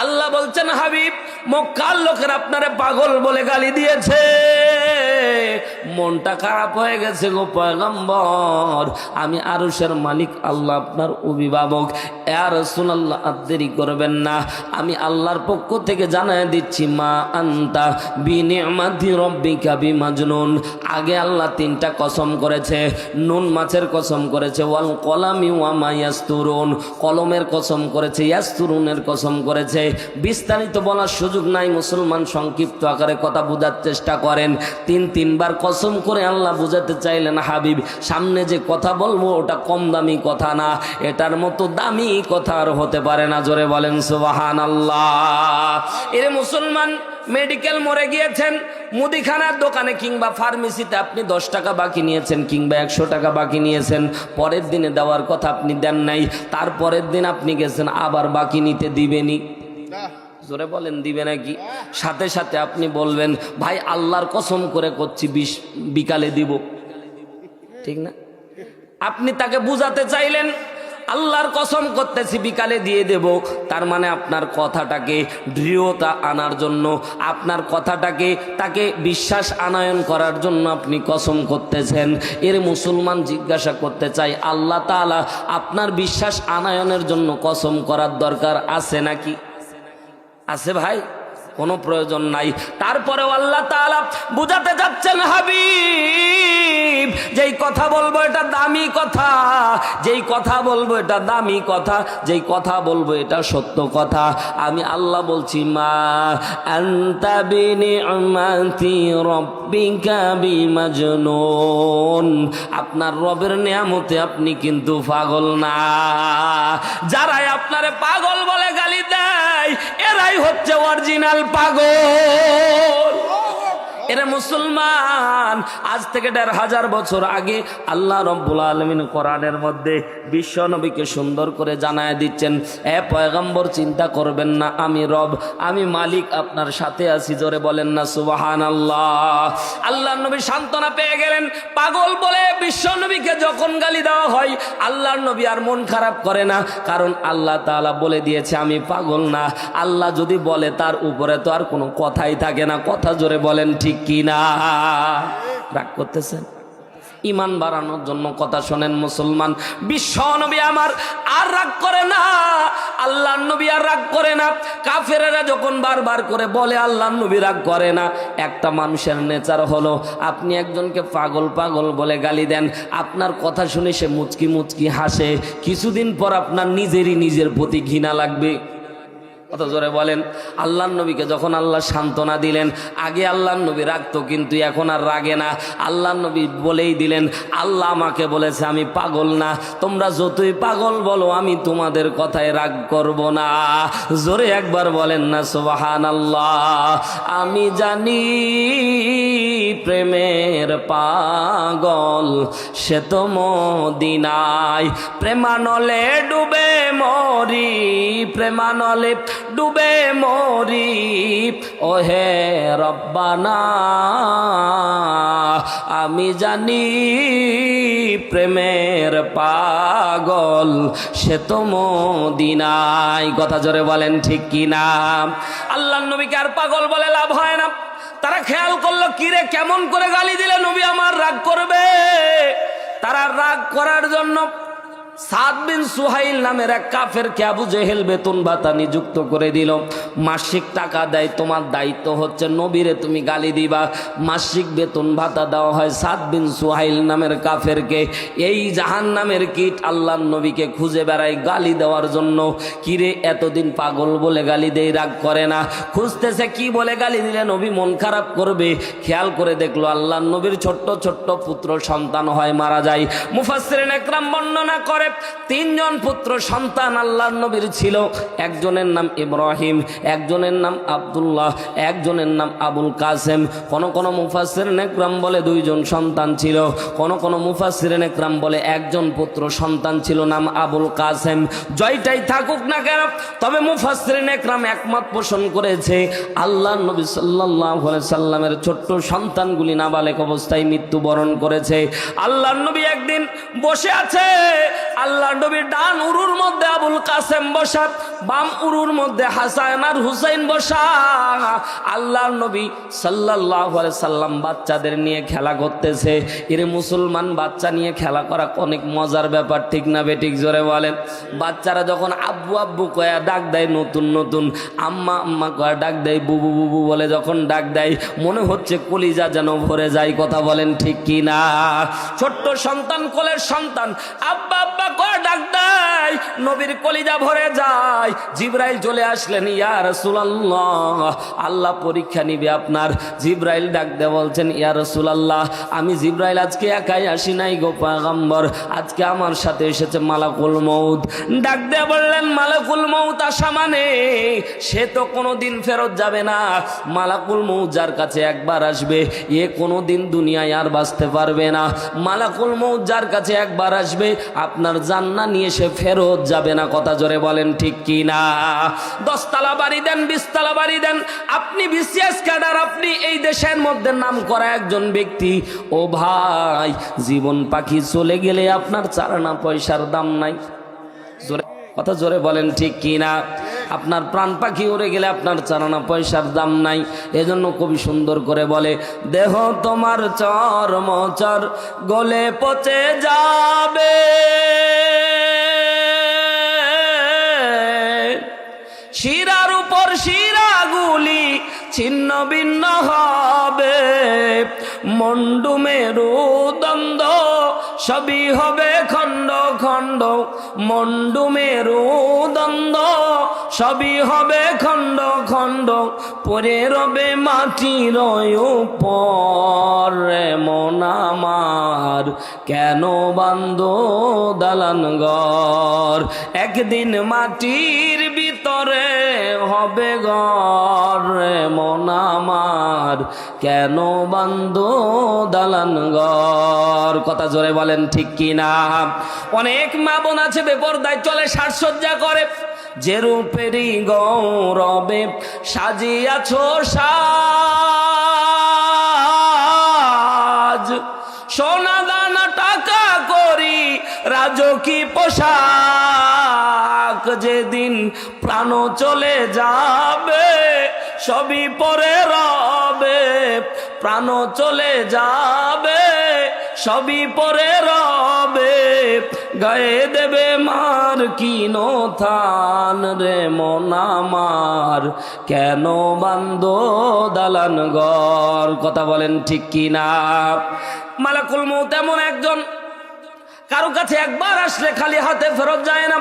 আল্লাহ বলছেন, হাবিব, মক্কার লোকেরা আপনারে পাগল বলে গালি দিয়েছে, মনটা খারাপ হয়ে গেছে গো পয়গম্বর। আমি আরশের মালিক আল্লাহ আপনার অভিভাবক, ইয়া রাসূলুল্লাহ, আর দেরি করবেন না। আমি আল্লাহর পক্ষ থেকে জানায় দিচ্ছি, মা আনতা বিনি'মাতি রাব্বিকা বিমাজনুন। আগে আল্লাহ তিনটা কসম করেছে, নুন মাছের কসম করেছে, ওয়াল কলামি ওয়া মা ইয়াসতুরুন, কলমের কসম করেছে, ইয়াসতুরুনের কসম করেছে। বিস্তারিত বলার সুযোগ নাই, মুসলমান সংক্ষিপ্ত আকারে কথা বোঝার চেষ্টা করেন। তিনবার কসম করে আল্লাহ বুঝাতে চাইলেন, হাবিব, সামনে যে কথা বলবো ওটা কম দামি কথা না, এটার মতো দামি কথা আর হতে পারে না। জোরে বলেন সুবহানাল্লাহ। এর মুসলমান মেডিকেল মরে গিয়েছেন, মুদিখানার দোকানে কিংবা ফার্মেসিতে আপনি 10 টাকা বাকি নিয়েছেন কিংবা 100 টাকা বাকি নিয়েছেন, পরের দিনে দেওয়ার কথা আপনি দেন নাই, তারপরের দিন আপনি গেছেন আবার বাকি নিতে, দিবেনি? জোরে বলেন, দিবে নাকি? সাথে সাথে আপনি বলবেন, ভাই আল্লাহর কসম করে করছি বিকালে দিব, ঠিক না? আপনি তাকে বুঝাতে চাইলেন, আল্লাহর কসম করতেছি বিকালে দিয়ে দেব, তার মানে আপনার কথাটাকে দৃঢ়তা আনার জন্য, আপনার কথাটাকে তাকে বিশ্বাস আনয়ন করার জন্য আপনি কসম করতেছেন। এর মুসলমান জিজ্ঞাসা করতে চাই, আল্লাহ তাআলা আপনার বিশ্বাস আনয়নের জন্য কসম করার দরকার আছে নাকি? আছে ভাই? কোনো প্রয়োজন নাই। তারপরেও আল্লাহ তাআলা বুঝাতে যাচ্ছেন, হাবিব, যেই কথা বলবো এটা দামি কথা, যেই কথা বলবো এটা দামি কথা, যেই কথা বলবো এটা সত্য কথা। আমি আল্লাহ বলছি, মা আনতা বিনি'মাতি রাব্বিকা বিমাজনুন, আপনার রবের নিয়ামতে আপনি কিন্তু পাগল না। যারাই আপনারে পাগল বলে গালি দেয়, এরাই হচ্ছে অরিজিনাল পাগল। এরা মুসলমান। আজ থেকে 1500 বছর আগে আল্লাহ রাব্বুল আলামিন কোরআনের মধ্যে বিশ্ব নবীকে সুন্দর করে জানায় দিচ্ছেন, এ পয়গম্বর, চিন্তা করবেন না, আমি রব, আমি মালিক, আপনার সাথে আছি। জোরে বলেন না সুবহানাল্লাহ। আল্লাহ নবী সান্ত্বনা পেয়ে গেলেন। পাগল বলে বিশ্ব নবীকে যখন গালি দেওয়া হয়, আল্লাহর নবী আর মন খারাপ করে না, কারণ আল্লাহ তাআলা বলে দিয়েছে আমি পাগল না। আল্লাহ যদি বলে তার উপরে তো আর কোনো কথাই থাকে না। কথা জোরে বলেন ঠিক কি না? রাগ করতেছেন? ইমান বাড়ানোর জন্য কথা শোনেন মুসলমান। বিশ্ব নবী আমার আর রাগ করে না, আল্লাহর নবী আর রাগ করে না। কাফেরেরা যখন বারবার করে বলে আল্লাহর নবী রাগ করে না, একটা মানুষের নেচার হলো, আপনি একজনকে পাগল পাগল বলে গালি দেন, আপনার কথা শুনে সে মুচকি মুচকি হাসে, কিছুদিন পর আপনার নিজের প্রতি ঘৃণা লাগবে। কত জোরে বলেন। আল্লাহর নবীকে যখন আল্লাহ সান্ত্বনা দিলেন, আগে আল্লাহর নবী রাগতো, কিন্তু এখন আর রাগে না। আল্লাহর নবী বলেই দিলেন, আল্লাহ আমাকে বলেছে আমি পাগল না, তোমরা যতই পাগল বলো আমি তোমাদের কথায় রাগ করব না। জোরে একবার বলেন না সুবহানাল্লাহ। আমি জানি প্রেমের পাগল সে তো মদিনায়, প্রেমানলে ডুবে মরি, প্রেমানলে ডুবে মরি, ওহে রব্বানা। আমি জানি প্রেমের পাগল সে তো মদিনায়। কথা জোরে বলেন ঠিক কি না? আল্লাহর নবীকে আর পাগল বলে লাভ হয় না। তারা খেয়াল করলো, কিরে কেমন করে গালি দিলে নবী আমার রাগ করবে। তারা রাগ করার জন্য সাদ বিন সুহাইল নামের এক কাফেরকে আবু জেহেল বেতন ভাতা নিযুক্ত করে দিল। মাসিক টাকা দেয়, তোমার দায়িত্ব হচ্ছে নবীরে তুমি গালি দিবা। মাসিক বেতন ভাতা দেওয়া হয় সাদ বিন সুহাইল নামের কাফেরকে। এই জাহান্নামের কীট আল্লাহর নবীকে খুঁজে বেড়ায় গালি দেওয়ার জন্য। কিরে এতদিন পাগল বলে গালি দেই, রাগ করে না, খুঁজতেছে কি বলে গালি দিলে নবী মন খারাপ করবে। খেয়াল করে দেখলো আল্লাহর নবীর ছোট্ট ছোট্ট পুত্র সন্তান হয় মারা যায়। মুফাসসিরিন একরাম বর্ণনা করে 3 জন পুত্র সন্তান আল্লাহর নবীর ছিল। একজনের নাম ইব্রাহিম, একজনের নাম আব্দুল্লাহ, একজনের নাম আবুল কাসেম। কোন কোন মুফাসসিরিন একরাম বলে 2 জন সন্তান ছিল, কোন কোন মুফাসসিরিন একরাম বলে 1 জন পুত্র সন্তান ছিল, নাম আবুল কাসেম। জয়টাই থাকুক না কেন, তবে মুফাসসিরিন একরাম একমত পোষণ করেছে আল্লাহর নবী সাল্লাল্লাহু আলাইহি সাল্লামের ছোট্ট সন্তানগুলি নাবালেগ অবস্থায় মৃত্যুবরণ করেছে। আল্লাহর নবী একদিন বসে আছে, আল্লাহর নবীর ডান উরুর মধ্যে আবুল কাসেম বসা, বাম উরুর মধ্যে হাসান আর হুসাইন বসা। আল্লাহর নবী সাল্লাল্লাহু আলাইহি সাল্লাম বাচ্চাদের নিয়ে খেলা করতেছে। এর মুসলমান বাচ্চা নিয়ে খেলা করা অনেক মজার ব্যাপার, ঠিক না বেঠিক? জোরে বলেন। বাচ্চারা যখন আব্বু আব্বু কয়া ডাক দেয়, নতুন নতুন আম্মা আম্মা কয়া ডাক দেয়, বুবু বুবু বলে যখন ডাক দেয়, মনে হচ্ছে কলিজা যেন ভরে যায়। কথা বলেন ঠিক কি না? ছোট্ট সন্তান, কোলের সন্তান আব্বা আব্বা কয়া ডাক দেয়, নবীর কলিজা ভরে যায়। জিবরাইল চলে আসলেন, ইয়া রাসূলুল্লাহ, আল্লাহ পরীক্ষা নিবে আপনার। জিবরাইল ডাক দিয়ে বলছেন, ইয়া রাসূলুল্লাহ, আমি জিবরাইল আজকে একাই আসি নাই গো পয়গম্বর, আজকে আমার সাথে এসেছে মালাকুল মউত। ডাক দিয়ে বললেন, মালাকুল মউত আসা মানে সে তো কোনোদিন ফেরত যাবে না। মালাকুল মউত যার কাছে একবার আসবে, এ কোনোদিন দুনিয়ায় আর বাঁচতে পারবে না। মালাকুল মউত যার কাছে একবার আসবে, আপনার জান্নাত নিয়ে সে ফেরত যাবে না। কথা জোরে বলেন ঠিক কি না? 10 তলা বাড়ি দেন, 20 তলা বাড়ি দেন, আপনি বিসিএস ক্যাডার, আপনি এই দেশের মধ্যে নাম করা একজন ব্যক্তি। ও ভাই, জীবন পাখি চলে গেলে আপনার 4 আনা পয়সার দাম নাই। জোরে কথা জোরে বলেন ঠিক কি না? আপনার প্রাণ পাখি উড়ে গেলে আপনার 4 আনা পয়সার দাম নাই। এজন্য কবি সুন্দর করে বলে, দেহ তোমার চর্মচর গলে পচে যাবে, শিরার উপর শিরাগুলি ছিন্ন ভিন্ন হবে, মন্ডু মেরুদণ্ড সবই হবে খণ্ড খণ্ড, মন্ডু মেরুদণ্ড সবই হবে খণ্ড খণ্ড, পরে রবে মাটির উপর। মন আমার কেন বান্ধ দালান ঘর, একদিন মাটির ভিতরে হবে ঘর। মন আমার কেন বান্ধ দালান ঘর। কথা জোরে বলেন ঠিক কি না? অনেক মা বোন আছে বেপরদায় চলে, সাজসজ্জা করে, যে রূপেরই গৌরবে সাজিয়াছ সাজ, সোনা দানা টাকা করি রাজকী পোশাক, যেদিন প্রাণ চলে যাবে সবই পরে রবে, প্রাণ চলে যাবে সবই পরে রবে, গায়ে দেবে মার কিনো থান। রে মন আমার কেন বান্ধ দালান ঘর। কথা বলেন ঠিক কি না? মালাকুল মউত এমন একজন, কারো কাছে একবার আসলে খালি হাতে ফেরত যায় না।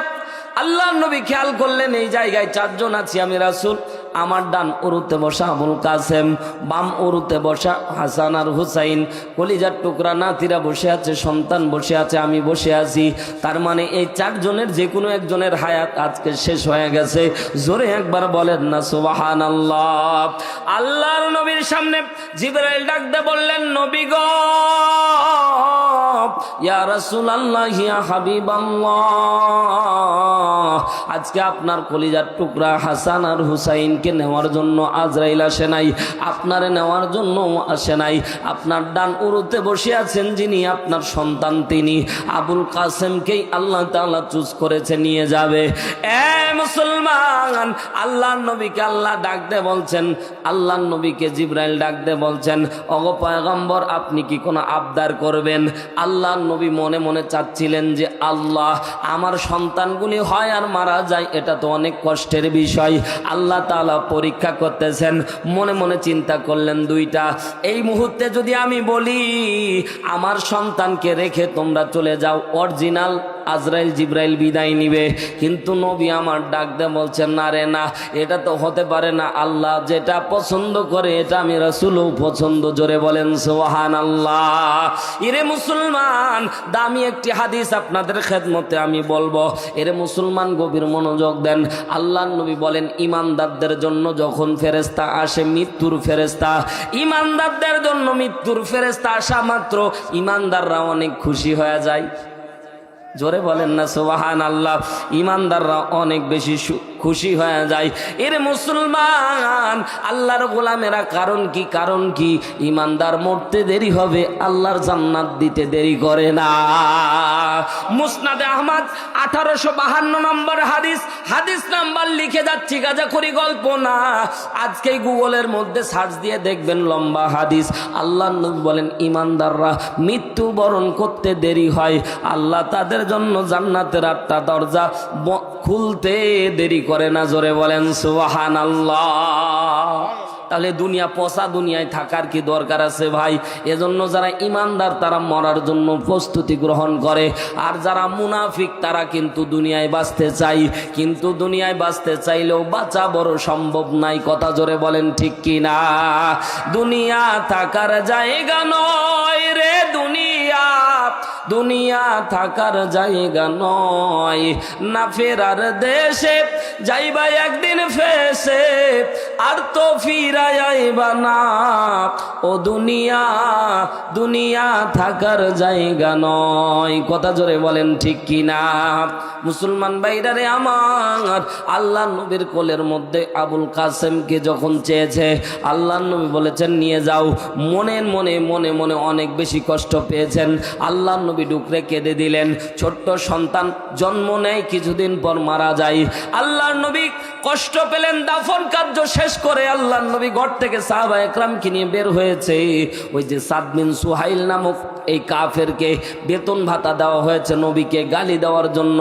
আল্লাহর নবী খেয়াল করলেন, এই জায়গায় 4 জন আছি আমি রাসূল। আমার ডান উরুতে বসা আবুল কাসেম, বাম উরুতে বসা হাসান আর হুসাইন, কলিজার টুকরা নাতিরা বসে আছে, সন্তান বসে আছে, আমি বসে আছি। তার মানে এই 4 জনের যে কোনো একজনের হায়াত আজকে শেষ হয়ে গেছে। জোরে একবার বলেন না সুবহানাল্লাহ। আল্লাহর নবীর সামনে জিবরাইল ডাক দিয়ে বললেন, নবী গো, ইয়া রাসূলুল্লাহ, ইয়া হাবিবাল্লাহ, আজকে আপনার কলিজার টুকরা হাসান আর হুসাইনকে নবীকে নেওয়ার জন্য আজরাইল আসে নাই, আপনারে নেওয়ার জন্য আসে নাই। আপনার ডান উরুতে বসে আছেন যিনি আপনার সন্তান, তিনি আবুল কাসেমকেই আল্লাহ তাআলা চুজ করেছে নিয়ে যাবে। এ মুসলমান, আল্লাহর নবীকে আল্লাহ ডাক দে বলছেন, আল্লাহর নবীকে জিবরাইল ডাক দে বলছেন, ওগো পয়গম্বর আপনি কি কোনো আবদার করবেন? আল্লাহর নবী মনে মনে চাচ্ছিলেন যে আল্লাহ আমার সন্তানগুলি হয় আর মারা যায়, এটা তো অনেক কষ্টের বিষয়। আল্লাহ তাআলা পরীক্ষা করতেছেন। মনে মনে চিন্তা করলেন দুইটা, এই মুহূর্তে যদি আমি বলি আমার সন্তানকে রেখে তোমরা চলে যাও, অরিজিনাল আজরাইল জিবরাইল বিদায় নিবে, কিন্তু নবী আমার ডাক দিয়ে বলছেন না রে না, এটা তো হতে পারে না। আল্লাহ যেটা পছন্দ করে এটা আমি রাসূলও পছন্দ। জোরে বলেন সুবহানাল্লাহ। এরে মুসলমান, দামি একটি হাদিস আপনাদের খেদমতে আমি বলবো। এরে মুসলমান গভীর মনোযোগ দেন। আল্লাহর নবী বলেন ইমানদারদের জন্য যখন ফেরেশতা আসে, মৃত্যুর ফেরেশতা, ইমানদারদের জন্য মৃত্যুর ফেরেশতা আসা মাত্র ইমানদাররা অনেক খুশি হয়ে যায়। জোরে বলেন না সুবহানাল্লাহ। ইমানদাররা অনেক বেশি খুশি হয়ে যায়। এর মুসলমান আল্লাহর গোলামেরা, কারণ কি? কারণ কি? ইমানদার মরতে দেরি হবে, আল্লাহর জান্নাত দিতে দেরি করে না। মুসনাদে আহমদ 1852 নম্বর হাদিস, হাদিস নাম্বার লিখে যাচ্ছি, গাজাখুরি গল্প না। আজকে গুগলের মধ্যে সার্চ দিয়ে দেখবেন, লম্বা হাদিস। আল্লাহর নবী বলেন ইমানদাররা মৃত্যুবরণ করতে দেরি হয়, আল্লাহ তাদের জন্য জান্নাতের 8টা দরজা খুলতে দেরি করে না। জোরে বলেন সুবহানাল্লাহ। তাহলে দুনিয়া পচা দুনিয়ায় থাকার কি দরকার আছে ভাই? এজন্য যারা ইমানদার তারা মরার জন্য প্রস্তুতি গ্রহণ করে, আর যারা মুনাফিক তারা কিন্তু দুনিয়ায় বাঁচতে চাই, কিন্তু দুনিয়ায় বাঁচতে চাইলেও বাঁচা বড় সম্ভব নাই। কথা জোরে বলেন ঠিক কি না? দুনিয়া থাকার জায়গা নয় রে দুনিয়া, দুনিয়া থাকার জায়গা নয়, না ফেরার দেশে যাইবা একদিন ফেসে, আর তো ফিরায় আইবা না। ও দুনিয়া, দুনিয়া থাকার জায়গা নয়। কথা জোরে বলেন ঠিক কি না? মুসলমান ভাইরা রে আমার, আল্লাহ নবীর কোলের মধ্যে আবুল কাসেমকে যখন চেয়েছে, আল্লাহ নবী বলেছেন নিয়ে যাও। মনে মনে মনে মনে অনেক বেশি কষ্ট পেয়েছেন। আল্লাহ নবী ডুকরে কেঁদে দিলেন। ছোট্ট সন্তান জন্ম নেয়, কিছুদিন পর মারা যায়। আল্লাহর নবী কষ্ট পেলেন। দাফন কার্য শেষ করে আল্লাহর নবী ঘর থেকে সাহাবা একরামকে নিয়ে বের হয়েছে। ওই যে সাদ বিন সুহাইল নামক এই কাফেরকে বেতন ভাতা দেওয়া হয়েছে নবীকে গালি দেওয়ার জন্য।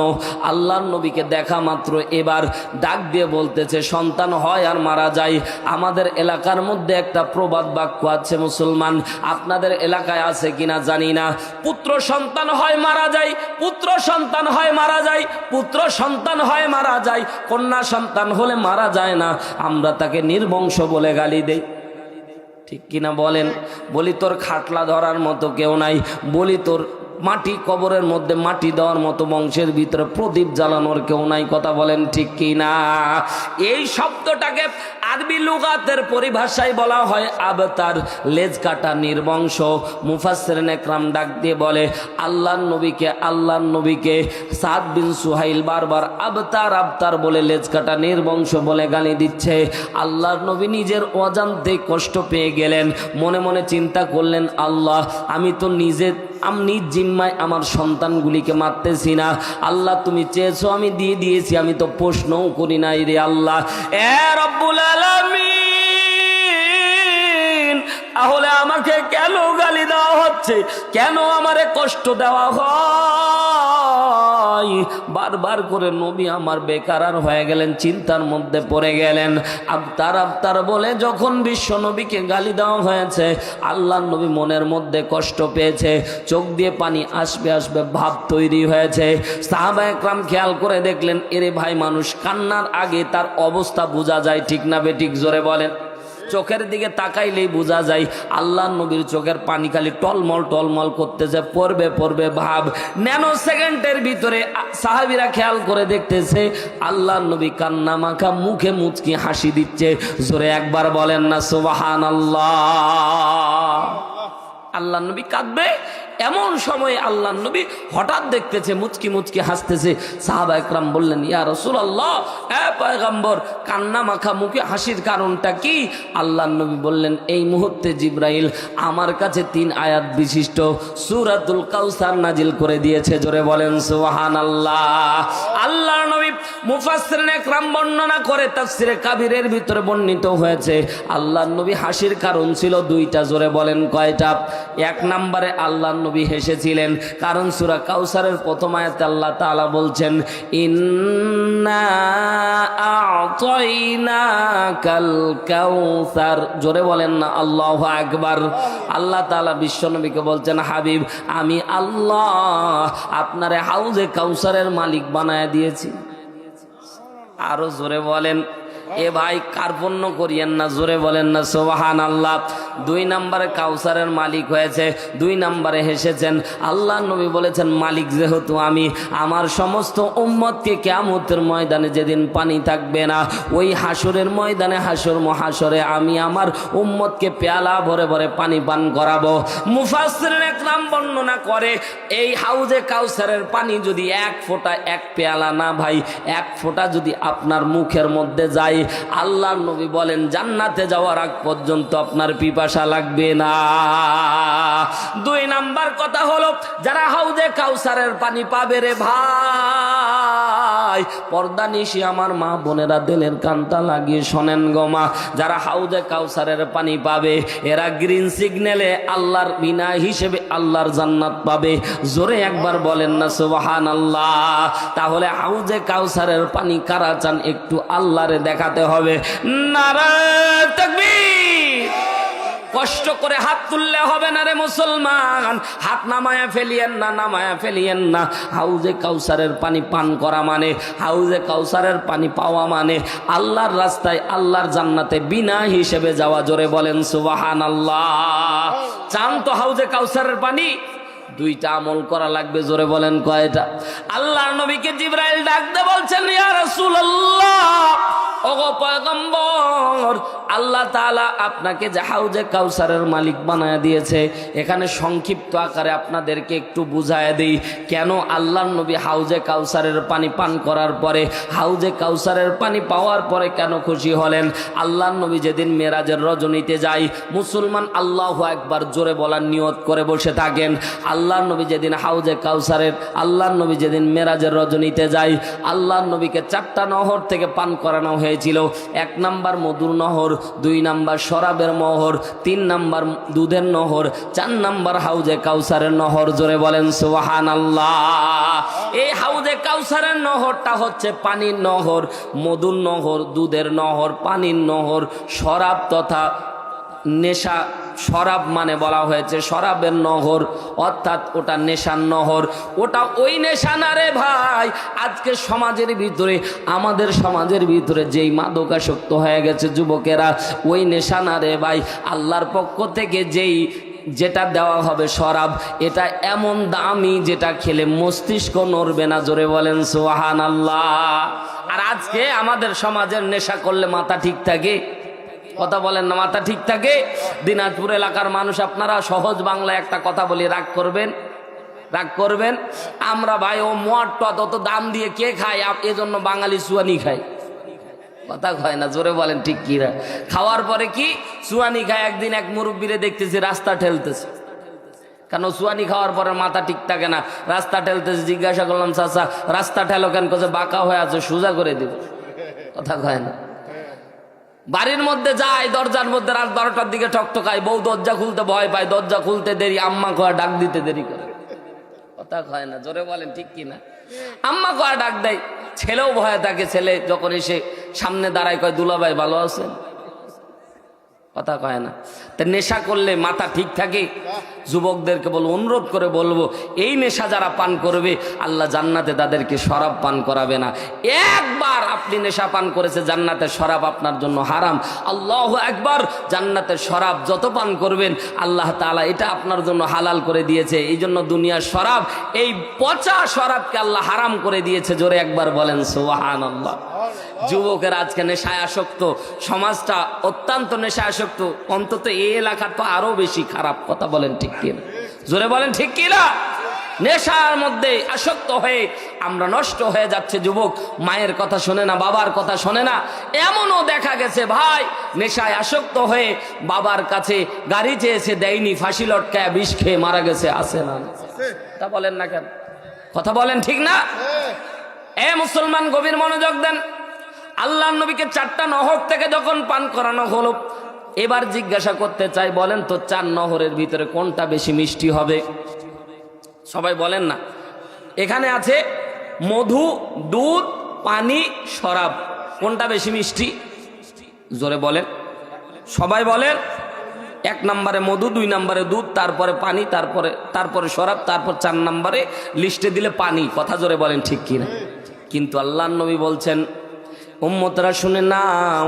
আল্লাহর নবীকে দেখা মাত্র এবার ডাক দিয়ে বলতেছে সন্তান হয় আর মারা যায়। আমাদের এলাকার মধ্যে একটা প্রবাদ বাক্য আছে মুসলমান, আপনাদের এলাকায় আছে কিনা জানি না, পুত্র সন্তান হয় মারা যায়, পুত্র সন্তান হয় মারা যায়, পুত্র সন্তান হয় মারা যায়, কন্যা সন্তান হলে মারা যায় না। আমরা তাকে নির্বংশ বলে গালি দেই, ঠিক কিনা বলেন? বলি তোর খাটলা ধরার মতো কেউ নাই, বলি তোর মাটি কবরের মধ্যে মাটি দেওয়ার মতো বংশের ভিতরে প্রদীপ জ্বালানোর কেউ নাই। কথা বলেন ঠিক কিনা? এই শব্দটাকে আরবি লুগাতের পরিভাষায় বলা হয় আবতার, লেজ কাটা, নির্বংশ। মুফাসসিরিন একরাম ডাক দিয়ে বলে আল্লাহর নবীকে সাদ বিন সুহাইল বারবার আবতার আবতার বলে লেজ কাটা, নির্বংশ বলে গালি দিচ্ছে। আল্লাহর নবী নিজের অজান্তে কষ্ট পেয়ে গেলেন। মনে মনে চিন্তা করলেন, আল্লাহ আমি তো আমি জিম্মায় আমার সন্তানগুলিকে মারতেছি না, আল্লাহ তুমি চেয়েছো আমি দিয়ে দিয়েছি, আমি তো প্রশ্নও করি নাই রে আল্লাহ। এ রব্বুল আলামিন, তাহলে আমাকে কেন গালি দেওয়া হচ্ছে, কেন আমারে কষ্ট দেওয়া হয়? বারবার করে নবী আমার বেকার হয়ে গেলেন, চিন্তার মধ্যে পড়ে গেলেন। আবতার আবতার বলে যখন বিশ্ব নবীকে গালি দেওয়া হয়েছে, আল্লাহ নবী মনের মধ্যে কষ্ট পেয়েছে, চোখ দিয়ে পানি আসবে আসবে ভাব তৈরি হয়েছে। সাহাবা একরাম খেয়াল করে দেখলেন, এরে ভাই মানুষ কান্নার আগে তার অবস্থা বোঝা যায়, ঠিক না বেঠিক? জোরে বলেন। চোখের দিকে তাকাইলেই বোঝা যায় আল্লাহ নবীর চোখের পানি খালি টলমল টলমল করতেছে, পড়বে পড়বে ভাব। ন্যানো সেকেন্ডের ভিতরে সাহাবীরা খেয়াল করে দেখতেছে আল্লাহ নবী কান্না মাখা মুখে মুচকি হাসি দিচ্ছে। জোরে একবার বলেন না সুবহানাল্লাহ। আল্লাহ নবী কাঁদবে, এমন সময় আল্লাহ নবী হঠাৎ দেখতেছে মুচকি মুচকি হাসতেছে। সাহাবা একরাম বললেন, ইয়া রাসূলুল্লাহ, পয়গম্বর, কান্না মাখা মুখে হাসির কারণটা কি? আল্লাহ নবী বললেন, এই মুহূর্তে জিবরাইল আমার কাছে 3 আয়াত বিশিষ্ট সূরাতুল কাউসার নাজিল করে দিয়েছে। জোরে বলেন সুবহানাল্লাহ। আল্লাহর নবী মুফাসসিরিন একরাম বর্ণনা করে তাফসিরে কাবীরের ভিতরে বর্ণিত হয়েছে, আল্লাহর নবী হাসির কারণ ছিল 2টা। জোরে বলেন কয়টা? 1 নম্বরে আল্লাহর নবী হেসেছিলেন কারণ সূরা কাউসারের প্রথম আয়াতে আল্লাহ তাআলা বলছেন, ইন্না আ'তাইনাকাল কাউসার। জোরে বলেন না আল্লাহু আকবার। আল্লাহ তাআলা বিশ্বনবীকে বলছেন, হাবিব, আমি আল্লাহ আপনারে হাউজে কাউসারের মালিক বানায় দিয়েছি। আরো জোরে বলেন। এ ভাই কার্পণ্য করিয়েন না, জোরে বলেন না সুবহানাল্লাহ। 2 নম্বরে কাউসারের মালিক হয়েছে, 2 নম্বরে হেসেছেন। আল্লাহ নবী বলেছেন, মালিক যেহেতু আমি, আমার সমস্ত উম্মতকে কিয়ামতের ময়দানে যেদিন পানি থাকবে না, ওই হাসরের ময়দানে, হাসর মহাসরে আমি আমার উম্মতকে পেয়ালা ভরে ভরে পানি পান করাবো। মুফাসসিরিন একরাম বর্ণনা করে, এই হাউজে কাউসারের পানি যদি 1 ফোঁটা, 1 পেয়ালা না ভাই, 1 ফোঁটা যদি আপনার মুখের মধ্যে যায়, আল্লাহর নবী বলেন জান্নাতে যাওয়ার আগ পর্যন্ত আপনার পিপাসা লাগবে না। 2 নাম্বার কথা হলো, যারা হাউজে কাউসারের পানি পাবে রে ভাই, পর্দা নিশি আমার মা বোনেরা দিলের কানটা লাগিয়ে শোনেন গো মা, যারা হাউজে কাউসারের পানি পাবে এরা গ্রিন সিগন্যালে আল্লাহর বিনা হিসেবে আল্লাহর জান্নাত পাবে। জোরে একবার বলেন না সুবহানাল্লাহ। তাহলে হাউজে কাউসারের পানি কারা চান একটু আল্লাহরে দেখাতে হবে। নারায়ে তাকবীর। কষ্ট করে হাত তুললে হবে না রে মুসলমান, হাত নামায়া ফেলিয়েন না, নামায়া ফেলিয়েন না। হাউজে কাউসারের পানি পান করা মানে, হাউজে কাউসারের পানি পাওয়া মানে আল্লাহর রাস্তায় আল্লাহর জান্নাতে বিনা হিসেবে যাওয়া। জোরে বলেন সুবহানাল্লাহ। চান তো হাউজে কাউসারের পানি? 2টা আমল করা লাগবে। জোরে বলেন কয়টা? আল্লাহর নবীকে জিবরাইল ডাকতে বলছেন, ইয়া রাসূলুল্লাহ, ওগো পয়গম্বর, আল্লাহ তাআলা আপনাকে যে হাউজে কাউসারের মালিক বানায় দিয়েছে, এখানে সংক্ষিপ্ত আকারে আপনাদেরকে একটু বুঝায় দেই কেন আল্লাহর নবী হাউজে কাউসারের পানি পান করার পরে, হাউজে কাউসারের পানি পাওয়ার পরে কেন খুশি হলেন। আল্লাহর নবী যেদিন মেরাজের রজনীতে যায়, মুসলমান আল্লাহু আকবার জোরে বলার নিয়ত করে বসে থাকেন। আল্লাহর নবী যেদিন হাউজে কাউসারের, আল্লাহর নবী যেদিন মেরাজের রজনীতে যায়, আল্লাহর নবীকে 4টা নহর থেকে পান করানো হয়েছিল। 1 নাম্বার মধুর নহর, 2 নাম্বার শরাবের নহর, 3 নাম্বার দুধের নহর, 4 নাম্বার হাউজে কাউসারের নহর। জোরে বলেন সুবহানাল্লাহ। এই হাউজে কাউসারের নহরটা হচ্ছে পানির নহর, মধুর নহর, দুধের নহর, পানির নহর, শরাব তথা নেশা, শরাব মানে বলা হয়েছে শরাবের নহর, অর্থাৎ ওটা নেশার নহর। ওটা ওই নেশা না রে ভাই, আজকে সমাজের ভিতরে, আমাদের সমাজের ভিতরে যেই মাদকাসক্ত হয়ে গেছে যুবকেরা, ওই নেশা না রে ভাই। আল্লাহর পক্ষ থেকে যেটা দেওয়া হবে শরাব, এটা এমন দামি যেটা খেলে মস্তিষ্ক নড়বে না। জোরে বলেন সুবহানাল্লাহ। আর আজকে আমাদের সমাজের নেশা করলে মাথা ঠিক থাকে? কথা বলেন না, মাথা ঠিক থাকে? দিনাজপুর এলাকার মানুষ আপনারা সহজ বাংলায় একটা কথা বলি, রাগ করবেন? রাগ করবেন? আমরা ভাই ও মদটা তত দাম দিয়ে কে খায়, এজন্য বাঙালি সুয়ানি খায়। কথা কয় না, জোরে বলেন ঠিক কি না? খাওয়ার পরে কি সুয়ানি খায়। একদিন এক মুরব্বীরে দেখতেছি রাস্তা ঠেলতেছে, কেন সুয়ানি খাওয়ার পরে মাথা ঠিক থাকে না, রাস্তা ঠেলতেছে। জিজ্ঞাসা করলাম, চাচা রাস্তা ঠেলো কেন? কোথায় বাঁকা হয়ে আছে, সোজা করে দেব। কথা কয় না। বাড়ির মধ্যে যায়, দরজার মধ্যে রাত 12টার দিকে ঠকঠকায়, বউ দরজা খুলতে ভয় পায়, দরজা খুলতে দেরি, আম্মা কয়া ডাক দিতে দেরি করে। কথা কয় না, জোরে বলেন ঠিক কিনা? আম্মা কয়া ডাক দেয়, ছেলেও ভয়ে থাকে। ছেলে যখন এসে সামনে দাঁড়ায় কয়, দুলাভাই ভালো আছেন? কথা কয় না। তা নেশা করলে মাথা ঠিক থাকে? যুবকদেরকে বলবো, অনুরোধ করে বলবো, এই নেশা যারা পান করবে আল্লাহ জান্নাতে তাদেরকে শরাব পান করাবে না। একবার আপনি নেশা পান করেছে, জান্নাতে শরাব আপনার জন্য হারাম। আল্লাহু আকবার। জান্নাতে শরাব যত পান করবেন আল্লাহ তাআলা এটা আপনার জন্য হালাল করে দিয়েছে। এই জন্য দুনিয়ার শরাব, এই পচা শরাবকে আল্লাহ হারাম করে দিয়েছে। জোরে একবার বলেন সুবহানাল্লাহ। যুবকের আজকে নেশায় আসক্ত, সমাজটা অত্যন্ত নেশায় আসক্ত, অন্তত এই এলাকা তো আরো বেশি খারাপ। কথা বলেন ঠিক কিনা? জোরে বলেন ঠিক কি না? নেশার মধ্যে আসক্ত হয়ে আমরা নষ্ট হয়ে যাচ্ছে। যুবক মায়ের কথা শোনে না, বাবার কথা শোনে না। এমনও দেখা গেছে ভাই, নেশায় আসক্ত হয়ে বাবার কাছে গাড়ি চেয়েছে, দেয়নি, ফাঁসি লটকায় বিষ খেয়ে মারা গেছে। আছে না? তা বলেন না কেন? কথা বলেন ঠিক না? এ মুসলমান গভীর মনোযোগ দেন। আল্লাহর নবীকে 4টা নহর থেকে যখন পান করানো হলো, এবার জিজ্ঞাসা করতে চাই, বলেন তো 4 নহরের ভিতরে কোনটা বেশি মিষ্টি হবে? সবাই বলেন না। এখানে আছে মধু, দুধ, পানি, শরাব, কোনটা বেশি মিষ্টি? জোরে বলেন, সবাই বলেন। 1 নম্বরে মধু, 2 নম্বরে দুধ, তারপরে পানি, তারপরে শরাব, তারপর 4 নম্বরে লিস্টে দিলে পানি। কথা জোরে বলেন ঠিক কিনা? কিন্তু আল্লাহর নবী বলছেন, উম্মতরা শুনে নাও,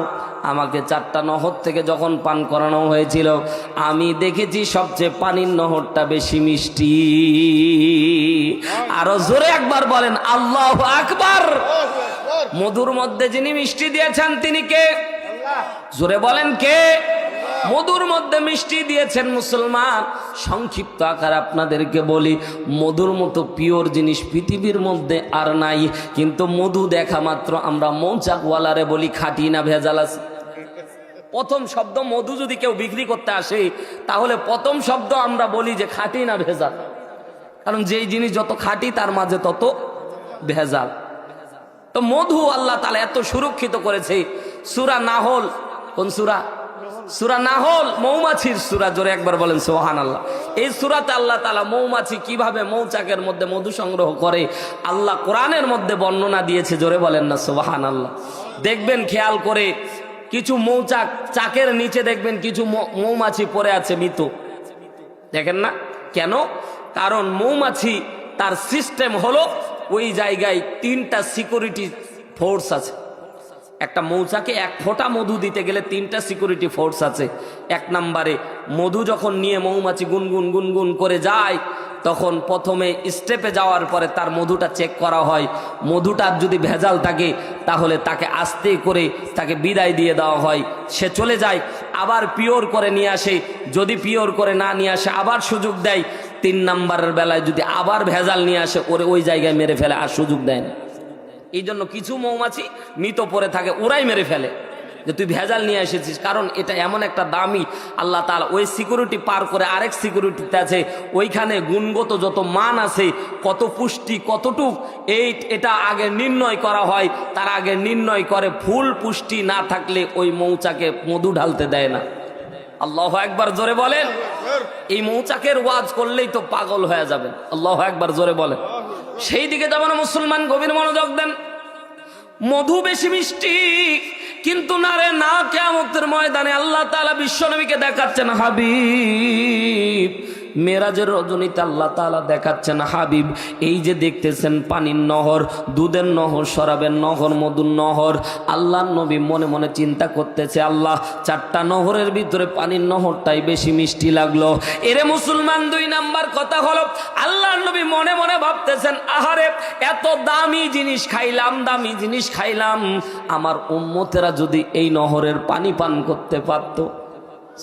আমাকে 4টা নহর থেকে যখন পান করানো হয়েছিল, আমি দেখেছি সবচেয়ে পানির নহরটা বেশি মিষ্টি। আরো জোরে একবার বলেন আল্লাহু আকবার। মধুর মধ্যে যিনি মিষ্টি দিয়েছেন তিনি কে? জোরে বলেন কে? মধুর মধ্যে মিষ্টি দিয়েছেন মুসলমান। সংক্ষিপ্ত আকার আপনাদেরকে বলি, মধুর মতো পিওর জিনিস পৃথিবীর মধ্যে আর নাই। কিন্তু মধু দেখা মাত্র আমরা মৌচাকওয়ালারে বলি খাঁটি না ভেজাল আছে। প্রথম শব্দ মধু যদি কেউ বিক্রি করতে আসে, তাহলে প্রথম শব্দ আমরা বলি যে খাঁটি না ভেজাল। কারণ যেই জিনিস যত খাঁটি তার মাঝে তত ভেজাল। তো মধু আল্লাহ তাআলা এত সুরক্ষিত করেছে। সূরা নাহল, কোন সূরা? সূরা নাহল, মৌমাছির সূরা। জোরে একবার বলেন সুবহানাল্লাহ। এই সূরাতে আল্লাহ তাআলা মৌমাছি কিভাবে মৌচাকের মধ্যে মধু সংগ্রহ করে আল্লাহ কোরআনের মধ্যে বর্ণনা দিয়েছে। জোরে বলেন না সুবহানাল্লাহ। দেখবেন খেয়াল করে, কিছু মৌচাক চাকের নিচে দেখবেন কিছু মৌমাছি পড়ে আছে মৃত। দেখেন না কেন? কারণ মৌমাছি তার সিস্টেম হলো ওই জায়গায় 3টা সিকিউরিটি ফোর্স আছে। একটা মৌচাকে 1 ফোঁটা মধু দিতে গেলে 3টা সিকিউরিটি ফোর্স আছে। 1 নম্বরে মধু যখন নিয়ে মৌমাছি গুনগুন গুনগুন করে যায়, তখন প্রথমে স্টেপে যাওয়ার পরে তার মধুটা চেক করা হয়। মধুটার যদি ভেজাল থাকে তাহলে তাকে আস্তে করে তাকে বিদায় দিয়ে দেওয়া হয়, সে চলে যায়। আবার পিওর করে নিয়ে আসে, যদি পিওর করে না নিয়ে আসে আবার সুযোগ দেয়। 3 নম্বরের বেলায় যদি আবার ভেজাল নিয়ে আসে, ওরে ওই জায়গায় মেরে ফেলে, আর সুযোগ দেয় না। এই জন্য কিছু মৌমাছি মৃত পড়ে থাকে, ওরাই মেরে ফেলে যে তুই ভেজাল নিয়ে এসেছিস। কারণ এটা এমন একটা দামি, আল্লাহ তাআলা ওই সিকিউরিটি পার করে আরেক সিকিউরিটিতে আছে, ওইখানে গুণগত যত মান আছে, কত পুষ্টি কতটুক, এটা আগে নির্ণয় করা হয়। তার আগে নির্ণয় করে ফুল পুষ্টি না থাকলে ওই মৌচাকে মধু ঢালতে দেয় না। আল্লাহু আকবার, জোরে বলেন। এই মৌচাকের ওয়াজ করলেই তো পাগল হয়ে যাবেন। আল্লাহু আকবার, জোরে বলেন। সেই দিকে যেমন মুসলমান গভীর মনোযোগ দেন। মধু বেশি মিষ্টি, কিন্তু না রে না, কিয়ামতের ময়দানে আল্লাহ তাআলা বিশ্বনবীকে দেখাচ্ছেন হাবিব। মেরাজের রজনীতে আল্লাহ তাআলা দেখাচ্ছেন হাবিব, এই যে দেখতেছেন পানির নহর, দুধের নহর, শরাবের নহর, মধুর নহর। আল্লাহর নবী মনে মনে চিন্তা করতেছে, আল্লাহ 4টা নহরের ভিতরে পানির নহরটাই বেশি মিষ্টি লাগলো। এরে মুসলমান, 2 নাম্বার কথা হলো, আল্লাহর নবী মনে মনে ভাবতেছেন, আহারে এত দামি জিনিস খাইলাম, আমার উম্মতেরা যদি এই নহরের পানি পান করতে পারতো।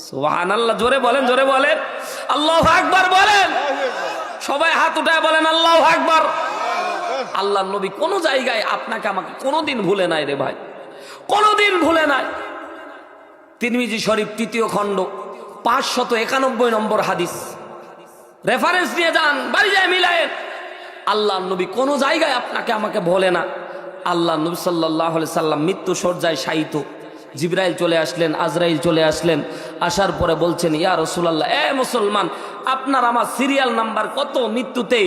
সুবহানাল্লাহ, জোরে বলেন, জোরে বলেন, আল্লাহু আকবার বলেন। সবাই হাত উঠায় বলেন আল্লাহু আকবার। আল্লাহর নবী কোন জায়গায় আপনাকে আমাকে কোনোদিন ভুলে নাই রে ভাই, কোনোদিন ভুলে নাই। তিরমিজি শরীফ 3য় খণ্ড 591 নম্বর হাদিস, রেফারেন্স নিয়ে যান, বাড়ি যায় মিলায়েন। আল্লাহর নবী কোন জায়গায় আপনাকে আমাকে ভোলে না। আল্লাহর নবী সাল্লাল্লাহু আলাইহি সাল্লাম মৃত্যু শয্যায় শায়িত, জিবরাইল চলে আসলেন, আজরাইল চলে আসলেন। আসার পরে বলছেন, ইয়া রাসূলুল্লাহ, এ মুসলমান, আপনার আমার সিরিয়াল নাম্বার কত মৃত্যুতে?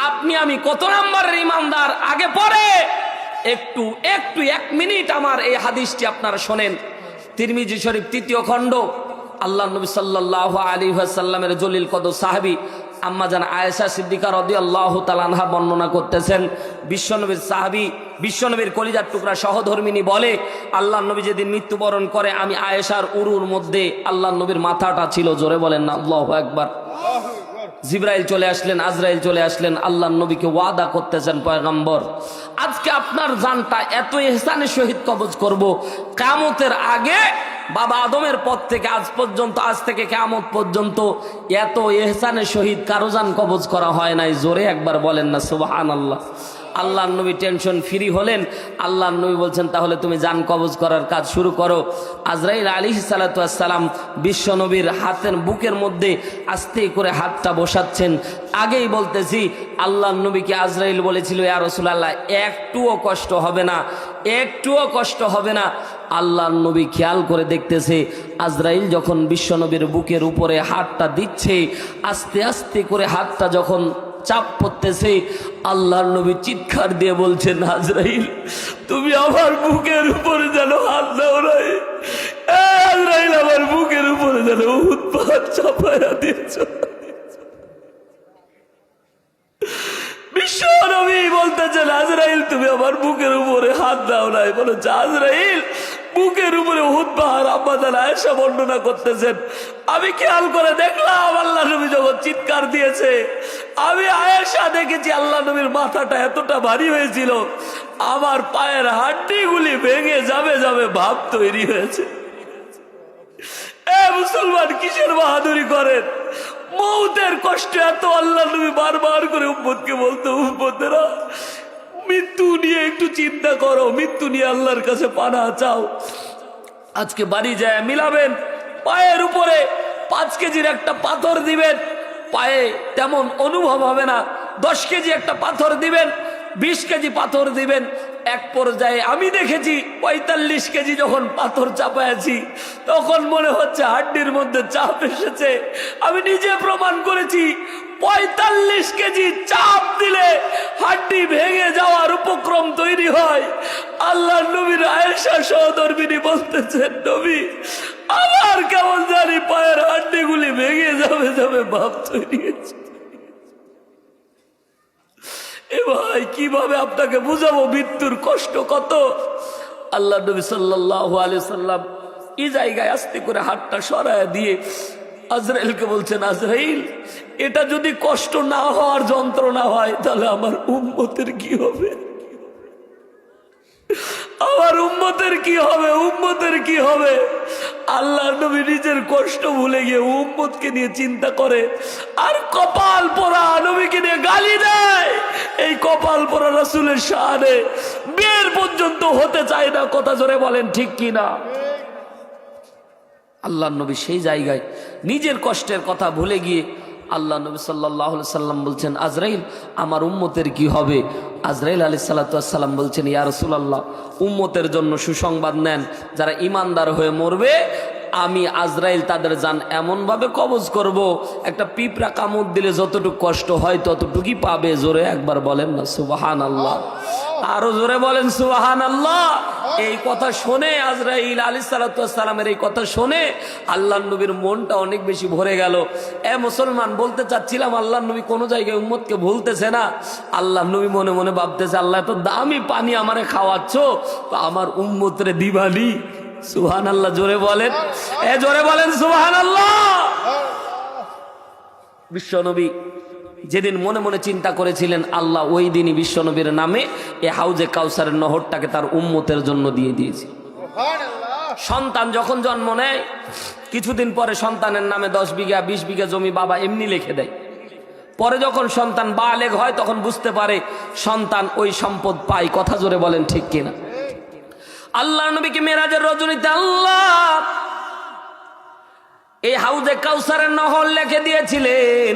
আপনি আমি কত নাম্বারের ইমানদার? আগে পরে একটু 1 মিনিট আমার এই হাদিসটি আপনারা শোনেন। তিরমিজি শরীফ 3য় খণ্ড, আল্লাহ নবী সাল্লাল্লাহু আলাইহি ওয়াসাল্লামের জলিল কদর সাহাবী আম্মা জান আয়েশা সিদ্দিকা রাদিয়াল্লাহু তাআলা আনহা বর্ণনা করতেছেন, বিশ্বনবীর সাহাবী, বিশ্বনবীর কলিজার টুকরা সহধর্মিনী বলে, আল্লাহর নবী যেদিন মৃত্যুবরণ করে, আমি আয়েশার উরুর মধ্যে আল্লাহর নবীর মাথাটা ছিল। জোরে বলেন না আল্লাহু আকবার। জিবরাইল চলে আসলেন, আজরাইল চলে আসলেন, আল্লাহর নবীকে ওয়াদা করতেছেন, পয়গম্বর আজকে আপনার জানটা এত ইহসানের সহিত কবজ করব, কিয়ামতের আগে বাবা আদমের পর থেকে আজ পর্যন্ত, আজ থেকে কিয়ামত পর্যন্ত এত ইহসানের সহিত কারো জান কবজ করা হয় নাই। জোরে একবার বলেন না সুবহানাল্লাহ। আল্লাহর নবী টেনশন ফ্রি হলেন। আল্লাহর নবী বলছেন তাহলে তুমি জান কবজ করার কাজ শুরু করো। আজরাইল আলাইহিস সালাতু ওয়াস সালাম বিশ্ব নবীর হাতের বুকের মধ্যে আস্তে করে হাতটা বসাচ্ছেন। আগেই বলতেছি আল্লাহর নবীকে আজরাইল বলেছিল, ইয়া রাসূলুল্লাহ একটুও কষ্ট হবে না, একটুও কষ্ট হবে না। আল্লাহর নবী খেয়াল করে দেখতেছে আজরাইল যখন বিশ্ব নবীর বুকের উপরে হাতটা দিচ্ছে, আস্তে আস্তে করে হাতটা যখন চাপ পড়তেছে, আল্লাহর নবী চিৎকার দিয়ে বলছেন, আজরাইল তুমি আমার বুকের উপরে যেন হাত দাও নাই, আজরাইল আমার বুকের উপরে যেন উহুদ পাহাড় চাপায়া দিয়েছ। বিশ্ব নবী বলতেছেন, আজরাইল তুমি আমার বুকের উপরে হাত দাও নাই। বলেছে আজরাইল বুকের উপরে উহুদ পাহাড়। আম্মা জান আয়েশা বর্ণনা করতেছেন, আমি খেয়াল করে দেখলাম আল্লাহ নবী যখন চিৎকার দিয়েছে, আমি আয়েশা দেখেছি আল্লাহ নবীর মাথাটা এতটা ভারী হয়েছিল, আমার পায়ের হাড্ডিগুলি ভেঙে যাবে যাবে ভাব তৈরি হয়েছে। এ মুসলমান কিসের বাহাদুরি করেন? মৌতের কষ্ট এত আল্লাহ নবী বারবার করে উম্মতকে বলতো, উম্মতেরা মৃত্যু নিয়ে একটু চিন্তা করো, মৃত্যু নিয়ে আল্লাহর কাছে পানাহ চাও। আজকে বাড়ি যায় মিলাবেন, পায়ের উপরে 5 কেজির একটা পাথর দিবেন, পায়ে তেমন অনুভব হবে না। 10 কেজি একটা পাথর দিবেন, 20 কেজি পাথর দিবেন, এক পর্যায়ে আমি দেখেছি 45 কেজি যখন পাথর চাপায়াছি তখন মনে হচ্ছে হাড্ডির মধ্যে চাপ এসেছে। আমি নিজে প্রমাণ করেছি 45 কেজি চাপ দিলে হাড্ডি ভেঙে যাওয়ার উপক্রম তৈরি হয়। আল্লাহ নবীর আয়েশা সহধর্মিনী বলতেছেন, নবী আমার কেমন জানি পায়ের হাড্ডিগুলি ভেঙে যাবে যাবে ভাব তৈরি হয়েছে। এ ভাই কিভাবে আপনাকে বুঝাবো মৃত্যুর কষ্ট কত? আল্লাহ নবী সাল্লাল্লাহু আলাইহি সাল্লাম এই জায়গায় আস্তে করে হাতটা সরায় দিয়ে আজরাইলকে বলছেন, আজরাইল এটা যদি কষ্ট না হওয়ার যন্ত্রণা হয় তাহলে আমার উম্মতের কি হবে? আমার উম্মতের কি হবে? উম্মতের কি হবে? আল্লাহর নবী নিজের কষ্ট ভুলে গিয়ে উম্মতকে নিয়ে চিন্তা করে, আর কপাল পোড়া নবীকে নিয়ে গালি দেয়। এই কপাল পোড়া রাসূলের শানে বের পর্যন্ত হতে চায় না। কথা জোরে বলেন ঠিক কি না? আল্লাহর নবী সেই জায়গায় নিজের কষ্টের কথা ভুলে গিয়ে আল্লাহ নবী সাল্লাল্লাহু আলাইহি সাল্লাম বলছেন, আজরাইল আমার উম্মতের কি হবে? আজরাইল আলাইহিস সালাতু ওয়াস সালাম বলছেন, ইয়া রাসূলুল্লাহ উম্মতের জন্য সুসংবাদ নেন, যারা ঈমানদার হয়ে মরবে আমি আজরাইল তাদের জান এমন ভাবে কবজ করব, একটা পিঁপড়া কামড় দিলে যতটুকু কষ্ট হয় ততটুকুই পাবে। জোরে একবার বলেন না সুবহানাল্লাহ, আরো জোরে বলেন সুবহানাল্লাহ। এই কথা শুনে আজরাইল আলাইহিস সালাতু ওয়াস সালামের এই কথা শুনে আল্লাহর নবীর মনটা অনেক বেশি ভরে গেল। এ মুসলমান বলতে চাচ্ছিলাম আল্লাহর নবী কোনো জায়গায় উম্মতকে ভুলতেছে না। আল্লাহর নবী মনে মনে ভাবতেছে, আল্লাহ তো দামি পানি আমারে খাওয়াচ্ছ, তো আমার উম্মতরে দিবানি। সুবহানাল্লাহ জোরে বলেন, এ জোরে বলেন সুবহানাল্লাহ। বিশ্বনবী যেদিন মনে মনে চিন্তা করেছিলেন, আল্লাহ ওই দিনই বিশ্বনবীর নামে এ হাউজে কাউসারের নহরটাকে তার উম্মতের জন্য দিয়ে দিয়েছে। সন্তান যখন জন্ম নেয় কিছুদিন পরে সন্তানের নামে 10 বিঘা 20 বিঘা জমি বাবা এমনি লিখে দেয়। পরে যখন সন্তান বালেগ হয় তখন বুঝতে পারে সন্তান ওই সম্পদ পায়। কথা জোরে বলেন ঠিক কিনা? আল্লাহ নবীকে মেরাজের রজনীতে আল্লাহ এই হাউজে কাউসারের নহর লিখে দিয়েছিলেন,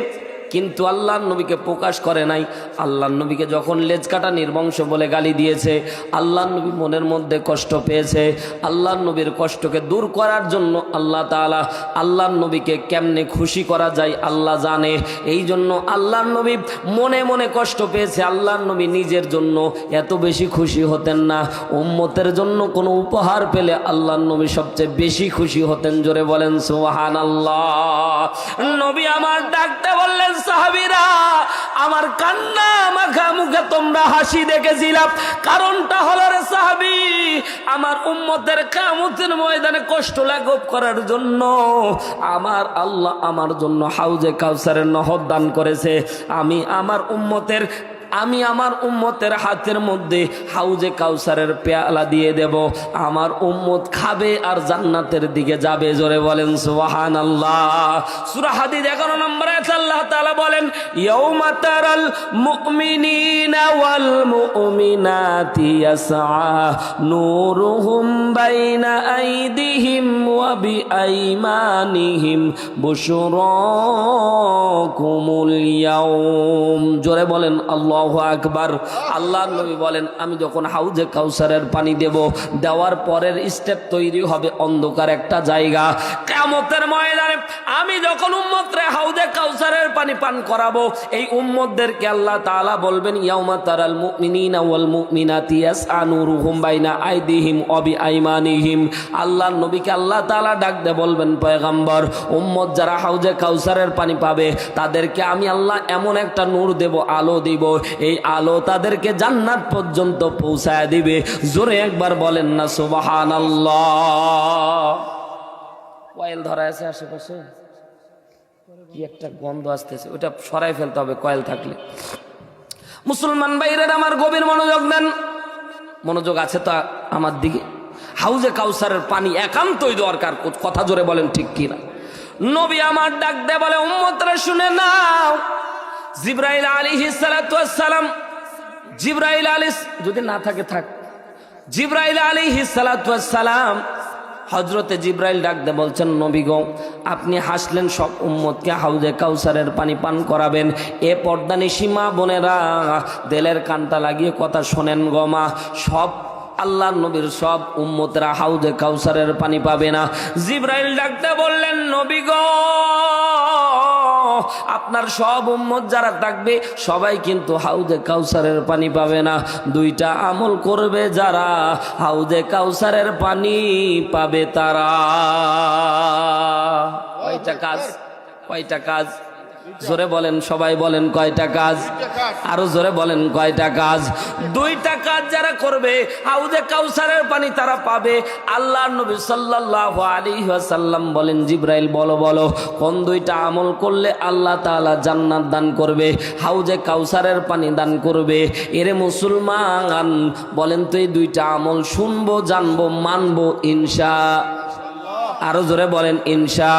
কিন্তু আল্লাহর নবীকে প্রকাশ করে নাই। আল্লাহর নবীকে যখন লেজ কাটা নির্বংশ বলে গালি দিয়েছে, আল্লাহর নবী মনের মধ্যে কষ্ট পেয়েছে। আল্লাহর নবীর কষ্টকে দূর করার জন্য আল্লাহ তাআলা আল্লাহর নবীকে কেমনে খুশি করা যায় আল্লাহ জানে। এই জন্য আল্লাহর নবী মনে মনে কষ্ট পেয়েছে। আল্লাহর নবী নিজের জন্য এত বেশি খুশি হতেন না, উম্মতের জন্য কোনো উপহার পেলে আল্লাহর নবী সবচেয়ে বেশি খুশি হতেন। জোরে বলেন সুবহানাল্লাহ। নবী আমার ডাকতে বললেন, সাহাবীরা আমার কান্না মাখা মুখে তোমরা হাসি দেখেছিলাম, কারণটা হলো রে সাহাবী, আমার উম্মতের কিয়ামতের ময়দানে কষ্ট লাঘব করার জন্য আমার আল্লাহ আমার জন্য হাউজে কাউসারের নহর দান করেছে। আমি আমার উম্মতের আমি আমার উম্মতের হাতের মধ্যে হাউজে কাউসারের পেয়ালা দিয়ে দেব, আমার উম্মত খাবে আর জান্নাতের দিকে যাবে। জোরে বলেন সুবহানাল্লাহ। সূরা হাদীদ 11 নম্বরে আল্লাহ তাআলা বলেন, ইয়াউমা তারাল মুমিনিনা ওয়াল মুমিনাতি ইয়াসআ নূরুহুম বাইনা আইদিহিম ওয়া বিআইমানিহিম বুশরাকুমুল ইয়াউম। জোরে বলেন আল্লাহু আকবার। আল্লাহর নবী বলেন, আমি যখন হাউজে কাউসারের পানি দেব, দেওয়ার পরের স্টেপ তৈরি হবে অন্ধকার একটা জায়গা। কিয়ামতের ময়দানে আমি যখন উম্মতরে হাউজে কাউসারের পানি পান করাবো, এই উম্মতদেরকে আল্লাহ তাআলা বলবেন, ইয়াউমা তারাল মুমিনিনা ওয়াল মুমিনাতি ইয়াসআ নূরুহুম বাইনা আইদিহিম ওয়া বিআইমানিহিম। আল্লাহর নবীকে আল্লাহ তাআলা ডাক দিয়ে বলবেন, পয়গম্বর, উম্মত যারা হাউজে কাউসারের পানি পাবে তাদেরকে আমি আল্লাহ এমন একটা নূর দেব, আলো দিব, এই আলো তাদেরকে জান্নাত পর্যন্ত পৌঁছায় দিবে। জোরে একবার বলেন না সুবহানাল্লাহ। কয়েল ধরা আছে আশেপাশে, কি একটা গন্ধ আসতেছে, ওটা সরাই ফেলতে হবে কয়েল থাকলে। মুসলমান ভাইরা আমার গভীর মনোযোগ দেন, মনোযোগ আছে তো আমার দিকে। হাউজে কাউসারের পানি একান্তই দরকার, কথা জোরে বলেন ঠিক কিনা। নবী আমার ডাক দেয় বলে, উম্মতরা শুনে নাও, জিবরাইল আলাইহিস সালাতু ওয়াস সালাম, জিবরাইল আলাইহিস যদি না থাকে থাক, জিবরাইল আলাইহিস সালাতু ওয়াস সালাম, হযরতে জিবরাইল ডাক দিয়ে বলছেন, নবী গো, আপনি হাসলেন সব উম্মতকে হাউজে কাউসারের পানি পান করাবেন। এ পর্দানিশী মা বোনেরা, দেলের কানটা লাগিয়ে কথা শোনেন গো মা, সব আল্লাহর নবীর সব উম্মতরা হাউজে কাউসারের পানি পাবে না। জিবরাইল ডাকতে বললেন, নবী গো, আপনার সব উম্মত যারা থাকবে সবাই কিন্তু হাউজে কাউসারের পানি পাবে না। দুইটা আমল করবে যারা, হাউজে কাউসারের পানি পাবে তারা। কয়টা কাজ? কয়টা কাজ? জোরে বলেন, সবাই বলেন কয়টা কাজ? আরো জোরে বলেন কয়টা কাজ? দুইটা কাজ যারা করবে হাউজে কাউসারের পানি তারা পাবে। আল্লাহর নবী সাল্লাল্লাহু আলাইহি ওয়াসাল্লাম বলেন, জিবরাইল বলো বলো, কোন দুইটা আমল করলে আল্লাহ তাআলা জান্নাত দান করবে, হাউজে কাউসারের পানি দান করবে? এরে মুসলমান, বলেন তো এই দুইটা আমল শুনবো, জানবো, মানবো ইনশাআল্লাহ। আরো জোরে বলেন ইনশা।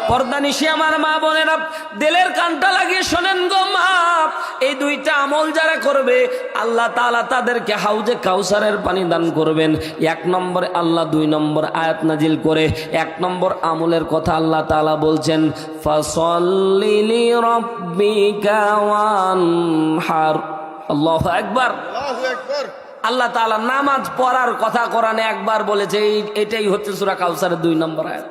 পর্দানিশী আমার মা বোনেরা, দিলের কানটা লাগিয়ে শোনেন গো মা, এই দুইটা আমল যারা করবে আল্লাহ তাআলা তাদেরকে হাউজে কাউসারের পানি দান করবেন। এক নম্বরে আল্লাহ 2 নম্বর আয়াত নাজিল করে 1 নম্বর আমলের কথা আল্লাহ তাআলা বলছেন, ফাসাল্লি লিরাব্বিকা ওয়ানহার। আল্লাহু আকবার, আল্লাহু আকবার। আল্লাহ তাআলা নামাজ পড়ার কথা কোরআনে একবার বলেছে, এটাই হচ্ছে সূরা কাউসারের 2 নম্বর আয়াত।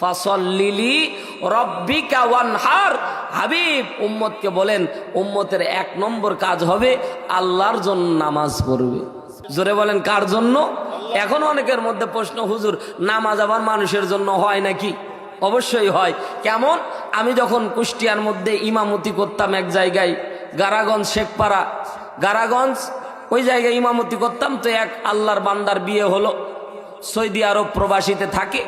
ফাসাল্লি লিরাব্বিকা ওয়ানহার। হাবিব উম্মতকে বলেন, উম্মতের 1 নম্বর কাজ হবে আল্লাহর জন্য নামাজ পড়বে। জোরে বলেন কার জন্য? এখন অনেকের মধ্যে প্রশ্ন, হুজুর নামাজ আবার মানুষের জন্য হয় নাকি? অবশ্যই হয়। কেমন? আমি যখন কুষ্টিয়ার মধ্যে ইমামতি করতাম এক জায়গায়, গারাগঞ্জ শেখপাড়া, গারাগঞ্জ, ওই জায়গায় ইমামতি করতাম। তো এক আল্লাহর বান্দার বিয়ে হলো, সৌদি আরব প্রবাসীতে থাকে,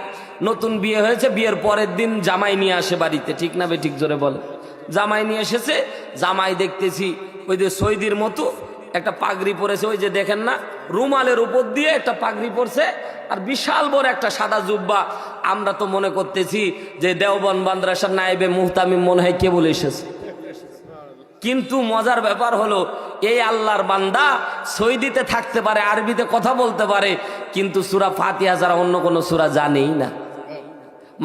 নতুন বিয়ে হয়েছে, বিয়ের পরের দিন জামাই নিয়ে আসে বাড়িতে, ঠিক না বেঠিক? জোরে বলে। জামাই নিয়ে এসেছে, জামাই দেখতেছি ওই যে সৌদির মতো একটা পাগড়ি পরেছে, ওই যে দেখেন না, রুমালের উপর দিয়ে একটা পাগড়ি পরছে, আর বিশাল বড় একটা সাদা জুব্বা। আমরা তো মনে করতেছি যে দেওবন্দ মাদ্রাসার নায়েবে মুহতামিম মনে হয় কেবল এসেছে। কিন্তু মজার ব্যাপার হলো, এই আল্লাহর বান্দা সৌদিতে থাকতে পারে, আরবিতে কথা বলতে পারে, কিন্তু সূরা ফাতিহা ছাড়া অন্য কোনো সূরা জানেই না।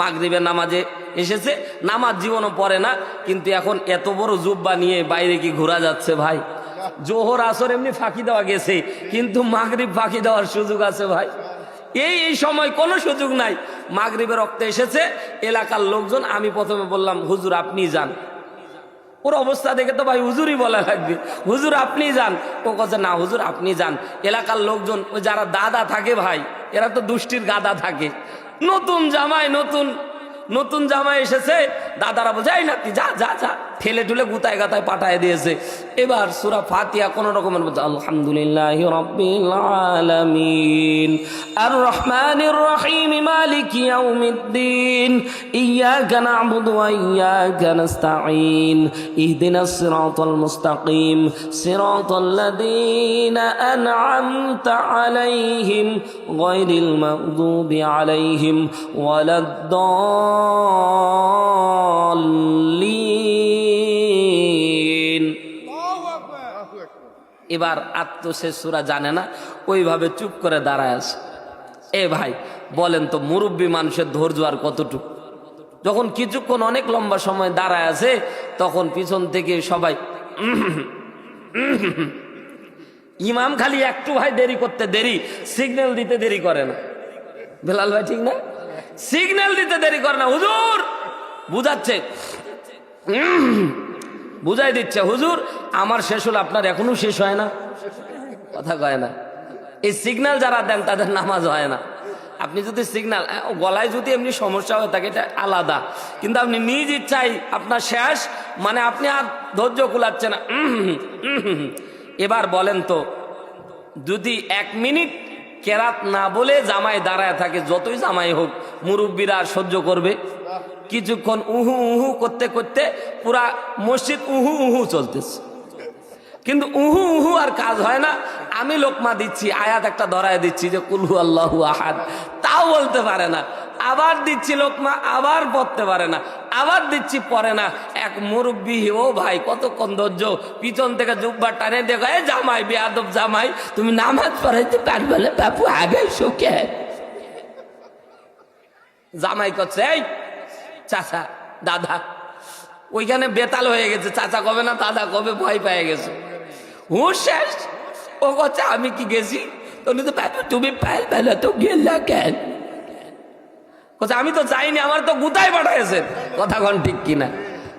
মাগরিবের নামাজে এসেছে, নামাজ জীবনও পড়ে না, কিন্তু এখন এত বড় জুব্বা নিয়ে বাইরে কি ঘোরা যাচ্ছে ভাই? জোহর আসর এমনি ফাঁকি দেওয়া গেছে, কিন্তু মাগরিব ফাঁকি দেওয়ার সুযোগ আছে ভাই? এই সময় কোনো সুযোগ নাই। মাগরিবের রক্তে এসেছে, এলাকার লোকজন, আমি প্রথমে বললাম, হুজুর আপনি যান। ওর অবস্থা দেখে তো ভাই হুজুরই বলা লাগবে, হুজুর আপনি যান। ও কাছে না হুজুর আপনি যান। এলাকার লোকজন, ওই যারা দাদা থাকে ভাই, এরা তো দুষ্টির গাদা থাকে, নতুন জামাই, নতুন জামাই এসেছে, দাদারা বলছে, এই নাতি যা যা যা, ঠেলে ঠুলে গুতায় গাতায় পাঠায় দিয়েছে। এবার সূরা ফাতিহা কোন রকমের মধ্যে আলহামদুলিল্লাহি রাব্বিল আলামিন আর রহমানির রহিম মালিকি ইয়াউমিদ্দিন ইয়াকা না'বুদু ওয়া ইয়াকা নাস্তাঈন ইহদিনাস সিরাতাল মুস্তাকিম সিরাতাল লাযীনা আন'আমতা আলাইহিম গায়রিল মাগদুবি আলাইহিম ওয়ালাদ-দাল্লিন। এবার সে সূরা জানে না, ওইভাবে চুপ করে দাঁড়ায় আছে। এ ভাই বলেন তো মুরব্বী মানুষের ধৈর্য আর কতটুকু? যখন কিছুক্ষণ অনেক লম্বা সময় দাঁড়ায় আছে তখন পিছন থেকে সবাই ইমাম খালি একটু ভাই দেরি করতে দেরি, সিগন্যাল দিতে দেরি করে না। বেলাল ভাই ঠিক না? সিগন্যাল দিতে দেরি করে না। হুজুর বুঝাচ্ছে, বুঝাই দিচ্ছে, হুজুর আমার শেষ হলো, আপনার এখনো শেষ হয় না, কথা কয় না। এই সিগন্যাল যারা দেন তাদের নামাজ হয় না। আপনি যদি সিগন্যাল, গলায় যদি এমনি সমস্যা হয়ে থাকে এটা আলাদা, কিন্তু আপনি নিজ ইচ্ছাই আপনার শেষ, মানে আপনি আর ধৈর্য কুলাচ্ছে না। এবার বলেন তো যদি 1 মিনিট কেরাত না বলে জামাই দাঁড়ায় থাকে, যতই জামাই হোক মুরব্বীরা আর সহ্য করবে? কিছুক্ষণ উহু উহু করতে করতে পুরা মসজিদ উহু উহু চলতেছে, কিন্তু উহু উহু আর কাজ হয় না। আমি লোকমা দিচ্ছি, আয়াত একটা ধরায় দিচ্ছি যে কুল হু আল্লাহু আহাদ, তাও বলতে পারে না। আবার দিচ্ছি লোকমা, আবার পড়তে পারে না। আবার দিচ্ছি, পড়ে না। এক মুরব্বী, ও ভাই কতক্ষণ ধৈর্য, পিছন থেকে জুব্বা টানে দেখো, এ জামাই বেয়াদব জামাই, তুমি নামাজ পড়াইতে পারবে না বাপু, আগে শোকে। জামাই করছে, এই চাচা দাদা, ওইখানে বেতাল হয়ে গেছে, চাচা কবে না দাদা কবে, ভয় পেয়ে গেছে, হুঁশ শেষ। ও করছে আমি কি গেছি? তুমি পেলে তো গেলা কেন? আমি তো যাইনি, আমার তো গুতায় পাঠাইছেন। কথা কন ঠিক কিনা?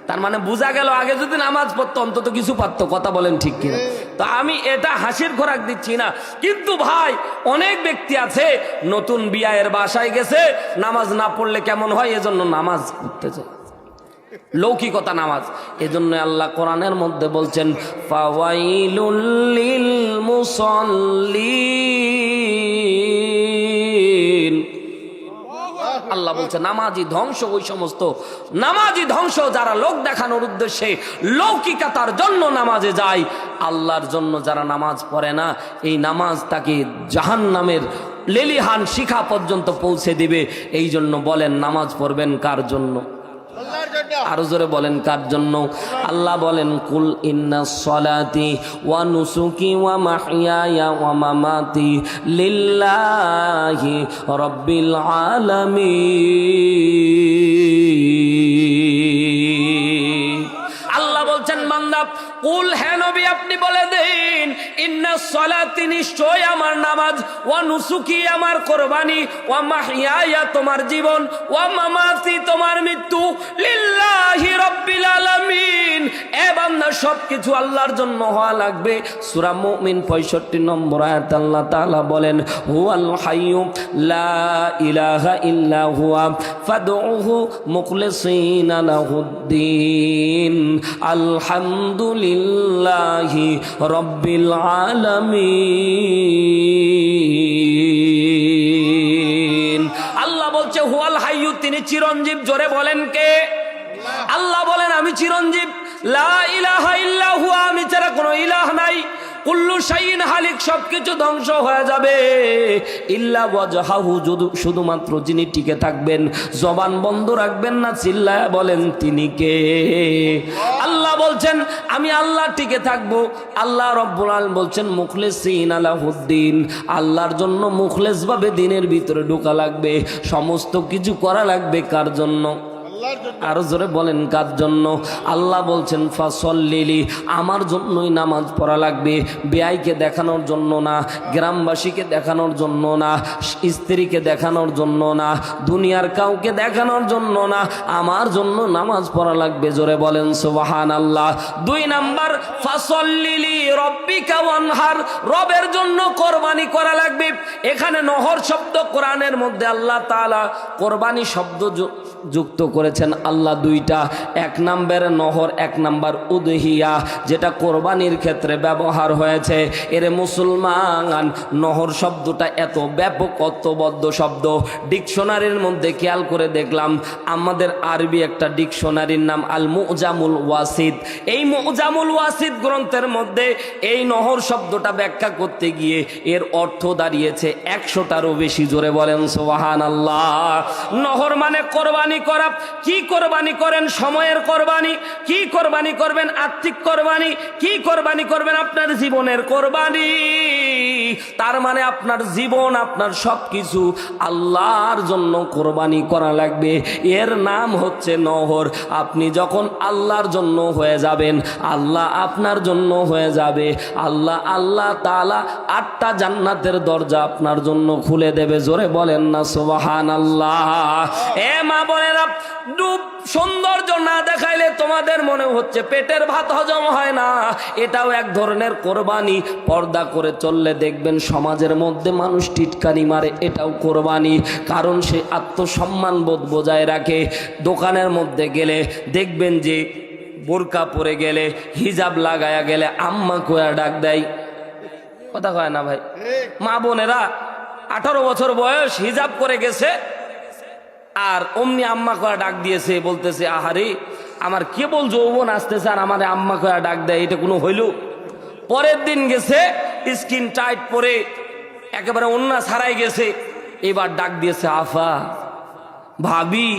তার মানে বোঝা গেল আগে যদি নামাজ পড়তো অন্তত কিছু পারতো। কথা বলেন ঠিক কিনা? তো আমি এটা হাসির খোরাক দিচ্ছি না, কিন্তু ভাই অনেক ব্যক্তি আছে নতুন বিয়ের বাসায় গেছে, নামাজ না পড়লে কেমন হয় এজন্য নামাজ পড়তে চায়, লৌকিকতা নামাজ। এজন্য আল্লাহ কোরআনের মধ্যে বলছেন ফাওয়াইলুল লিল মুসাল্লিন। আল্লাহ বলছে নামাজি ধ্বংস, ওই সমস্ত নামাজি ধ্বংস যারা লোক দেখানোর উদ্দেশ্যে লৌকিকতার জন্য নামাজে যায়। আল্লাহর জন্য যারা নামাজ পড়ে না, এই নামাজ তাকে জাহান্নামের লেলিহান শিখা পর্যন্ত পৌঁছে দিবে। এই জন্য বলেন নামাজ পড়বেন কার জন্য? আরো জোরে বলেন কার জন্য? আল্লাহ বলেন কুল ইন্নাস সালাতি ওয়া নুসুকি ওয়া মাহইয়ায়া ওয়া মামাতি লিল্লাহি রাব্বিল আলামিন। আল্লাহ বলছেন বান্দা কুল, হে নবী আপনি বলে দেন, ইন্নাস সালাতি নিশ্চয় আমার নামাজ, ওয়া নুসুকি আমার কুরবানি, ওয়া মাহইয়ায়া তোমার জীবন, ওয়া মামাতি তোমার মৃত্যু, লিল্লাহি রাব্বিল আলামিন। এ বান্দা সবকিছু আল্লাহর জন্য হওয়া লাগবে। সূরা মুমিন 65 নম্বর আয়াত আল্লাহ তাআলা বলেন হুয়াল হাইয়্যু লা ইলাহা ইল্লা হুয়া ফাদউহু মুখলিসিনা লাহুদ্দিন আলহামদুলিল্লাহি রাব্বিল আলামিন। আল্লাহ বলছে হুয়াল হাইয়্যু, তিনি চিরঞ্জীব। জোরে বলেন কে? আল্লাহ বলেন আমি চিরঞ্জীব। লা ইলাহা ইল্লা হুয়া, আমি ছাড়া কোনো ইলাহ নাই। কুল্লু শাইইন হালিক, সবকিছু ধ্বংস হয়ে যাবে। ইল্লা ওয়াজহাহু, শুধুমাত্র যিনি টিকে থাকবেন, জবান বন্ধ রাখবেন না, চিল্লায়া বলেন তিনি কে? আল্লাহ বলছেন আমি আল্লাহ টিকে থাকবো। আল্লাহ রাব্বুল আলামিন বলছেন মুখলিসিনা লাহুদ্দিন, আল্লাহর জন্য মুখলেস ভাবে দিনের ভিতরে ঢোকা লাগবে, সমস্ত কিছু করা লাগবে কার জন্য? আরো জোরে বলেন কার জন্য? আল্লাহ বলছেন ফাসল্লিলি, আমার জন্যই নামাজ পড়া লাগবে। বেয়াইকে দেখানোর জন্য না, গ্রামবাসীকে দেখানোর জন্য না, স্ত্রীকে দেখানোর জন্য না, দুনিয়ার কাউকে দেখানোর জন্য না, আমার জন্য নামাজ পড়া লাগবে। জোরে বলেন সুবহানাল্লাহ। 2 নাম্বার ফাসল্লিলি রব্বিকা ওয়ানহার, রবের জন্য কোরবানি করা লাগবে। এখানে নহর শব্দ কোরআনের মধ্যে আল্লাহ তাআলা কোরবানি শব্দ যুক্ত করেছেন আল্লাহ দুইটা, এক নাম্বার নহর, এক নাম্বার উদহিয়া, যেটা কোরবানির ক্ষেত্রে ব্যবহার হয়েছে। এর মুসলমান, নহর শব্দটা এত ব্যাপক অর্থবদ্ধ শব্দ, ডিকশনারির মধ্যে খেয়াল করে দেখলাম আমাদের আরবি একটা ডিকশনারির নাম আল মুজামুল ওয়াসিদ। এই মুজামুল ওয়াসিদ গ্রন্থের মধ্যে এই নহর শব্দটা ব্যাখ্যা করতে গিয়ে এর অর্থ দাঁড়িয়েছে 100টারও বেশি। জোরে বলেন সুবহানাল্লাহ। নহর মানে কোরবানি করা। কি কোরবানি করেন? সময়ের কোরবানি। কি কোরবানি করবেন? আর্থিক কোরবানি। কি কোরবানি করবেন? আপনার জীবনের কোরবানি। তার মানে আপনার জীবন, আপনার সবকিছু আল্লাহর জন্য কোরবানি করা লাগবে। এর নাম হচ্ছে নহর। আপনি যখন আল্লাহর জন্য হয়ে যাবেন, আল্লাহ আপনার জন্য হয়ে যাবে। আল্লাহ তাআলা 8টা জান্নাতের দরজা আপনার জন্য খুলে দেবে। জোরে বলেন না সুবহানাল্লাহ। এ মা বোনেরা, ডুব সৌন্দর্য না দেখাইলে তোমাদের মনে হচ্ছে পেটের ভাত হজম হয় না। এটাও এক ধরনের কোরবানি। পর্দা করে চললে দেখবেন সমাজের মধ্যে মানুষ টিটকারি মারে, এটাও কোরবানি। কারণ সে আত্মসম্মান বোধ বজায় রাখে। দোকানের মধ্যে গেলে দেখবেন যে বোরকা পরে গেলে, হিজাব লাগায়া গেলে আম্মা কোয়া ডাক দেয়। কথা কয় না ভাই? মা বোনেরা 18 বছর বয়স, হিজাব করে গেছে, আর অমনি আম্মা কয়া ডাক দিয়েছে, বলতেছে আহারে আমার কেবল যৌবন আসতেছে আর আমার আম্মা কয়া ডাক দেয়, এটা কোনো হইল? পরের দিন গেছে স্কিন টাইট পরে একেবারে ওন্না ছাড়াই গেছে, এবার ডাক দিয়েছে আফা, ভাবি।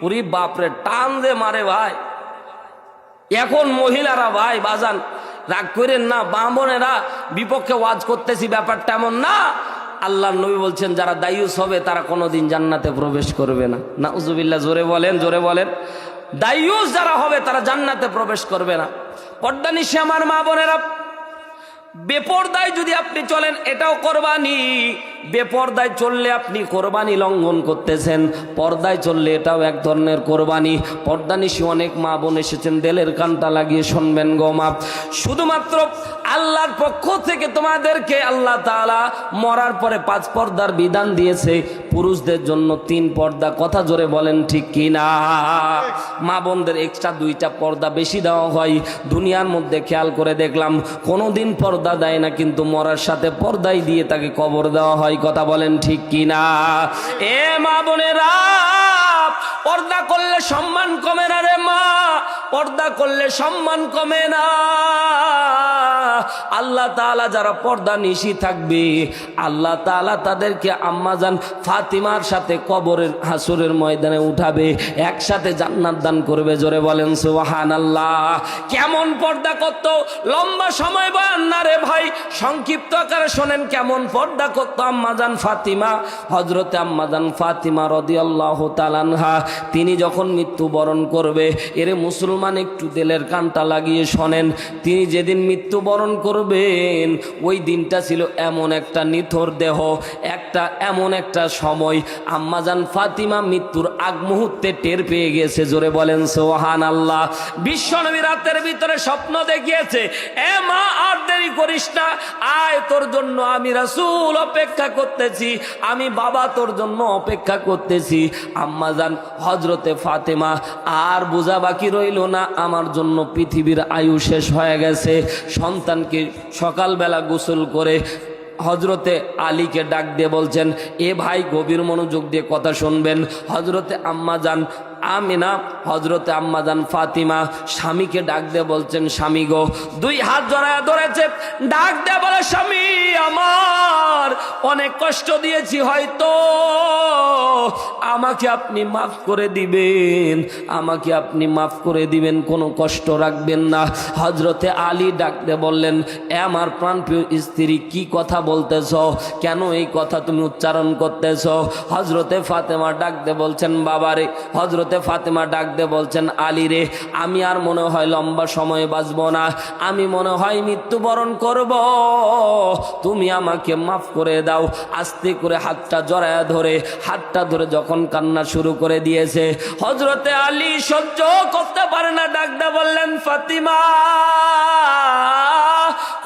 ওরে বাপরে, টান দে মারে ভাই। এখন মহিলারা ভাই বাজান রাগ করেন না, বামনেরা বিপক্ষে ওয়াজ করতেছি, ব্যাপারটা এমন না। আল্লাহর নবী বলছেন যারা দায়ুস হবে তারা কোনোদিন জান্নাতে প্রবেশ করবে না। নাউজুবিল্লাহ। জোরে বলেন, জোরে বলেন। দায়ুস যারা হবে তারা জান্নাতে প্রবেশ করবে না। পর্দানিশি আমার মা বোনেরা, বেপরদায় যদি আপনি চলেন এটাও কোরবানি। বেপরদায় চললে আপনি কোরবানি লঙ্ঘন করতেছেন। পর্দায় চললে এটাও এক ধরনের কোরবানি। পর্দানিশি অনেক মা বোন এসেছেন, দেলের কানটা লাগিয়ে শুনবেন গো মা। শুধুমাত্র আল্লাহর পক্ষ থেকে তোমাদেরকে আল্লাহ তাআলা মরার পরে 5 পর্দার বিধান দিয়েছে, পুরুষদের জন্য 3 পর্দা। কথা জোরে বলেন ঠিক কিনা? মা বোনদের এক্সট্রা 2টা পর্দা বেশি দেওয়া হয়। দুনিয়ার মধ্যে খেয়াল করে দেখলাম কোনোদিন পর্দা দেয় না, কিন্তু মরার সাথে পর্দাই দিয়ে তাকে কবর দেওয়া হয়। কথা বলেন ঠিক কিনা? এ মা বোনেরা, পর্দা করলে সম্মান কমে না রে মা, পর্দা করলে সম্মান কমে না। আল্লাহ তাআলা যারা পর্দা নিশি থাকবে, আল্লাহ তাআলা তাদেরকে আম্মাজান ফাতিমার সাথে কবরের হাসরের ময়দানে উঠাবে, একসাথে জান্নাত দান করবে। জোরে বলেন সুবহানাল্লাহ। কেমন পর্দা করত? লম্বা সময় বয়ান না রে ভাই, সংক্ষিপ্ত আকারে শোনেন কেমন পর্দা করত আম্মাজান ফাতিমা। হযরতে আম্মাজান ফাতিমা রাদিয়াল্লাহু তাআলা আনহা, তিনি যখন মৃত্যুবরণ করবে, এরে মুসলমান একটু দিলের কানটা লাগিয়ে শোনেন। তিনি যেদিন মৃত্যুবরণ করবেন, ওই দিনটা ছিল এমন একটা নিথর দেহ, এমন একটা সময় আম্মাজান ফাতিমা মৃত্যুর আগ মুহূর্তে টের পেয়ে গেছে। জোরে বলেন সুবহানাল্লাহ। বিশ্বনবী রাতের ভিতরে স্বপ্ন দেখিয়েছে, এ মা আর দেরি করিস না, আয়, তোর জন্য আমি রাসূল অপেক্ষা করতেছি, আমি বাবা তোর জন্য অপেক্ষা করতেছি। আম্মাজান হযরতে ফাতেমা আর বোঝা বাকি রইল না, আমার জন্য পৃথিবীর আয়ু শেষ হয়ে গেছে। সন্তানকে সকালবেলা গোসল করে হযরতে আলীকে ডাক দিয়ে বলছেন, এ ভাই গভীর মনোযোগ দিয়ে কথা শুনবেন। হযরতে আম্মাজান আমিনা, হযরতে আম্মাজান ফাতিমা স্বামীকে ডাক দিয়ে বলছেন, স্বামী গো, 2 হাত জড়ায় ধরেছে, ডাক দিয়ে বলে, স্বামী আমার অনেক কষ্ট দিয়েছি, হয়তো আমাকে আপনি মাফ করে দিবেন, আমাকে আপনি মাফ করে দিবেন, কোনো কষ্ট রাখবেন না। হযরতে আলী ডাক দিয়ে বললেন, এ আমার প্রাণপ্রিয় স্ত্রী, কি কথা বলতেছ? কেন এই কথা তুমি উচ্চারণ করতেছ? হযরতে ফাতেমা ডাক দিয়ে বলছেন, বাবারে, হযরতে ফাতেমা ডাক দিয়ে বলছেন, আলী রে, আমি আর মনে হয় লম্বা সময় বাঁচব না, আমি মনে হয় মৃত্যুবরণ করব, তুমি আমাকে মাফ করে দাও। দাও। আস্তে করে হাতটা জড়ায়া ধরে, হাতটা ধরে যখন কান্না শুরু করে দিয়েছে, হযরতে আলী সহ্য করতে পারে না, ডাকদা বললেন, ফাতিমা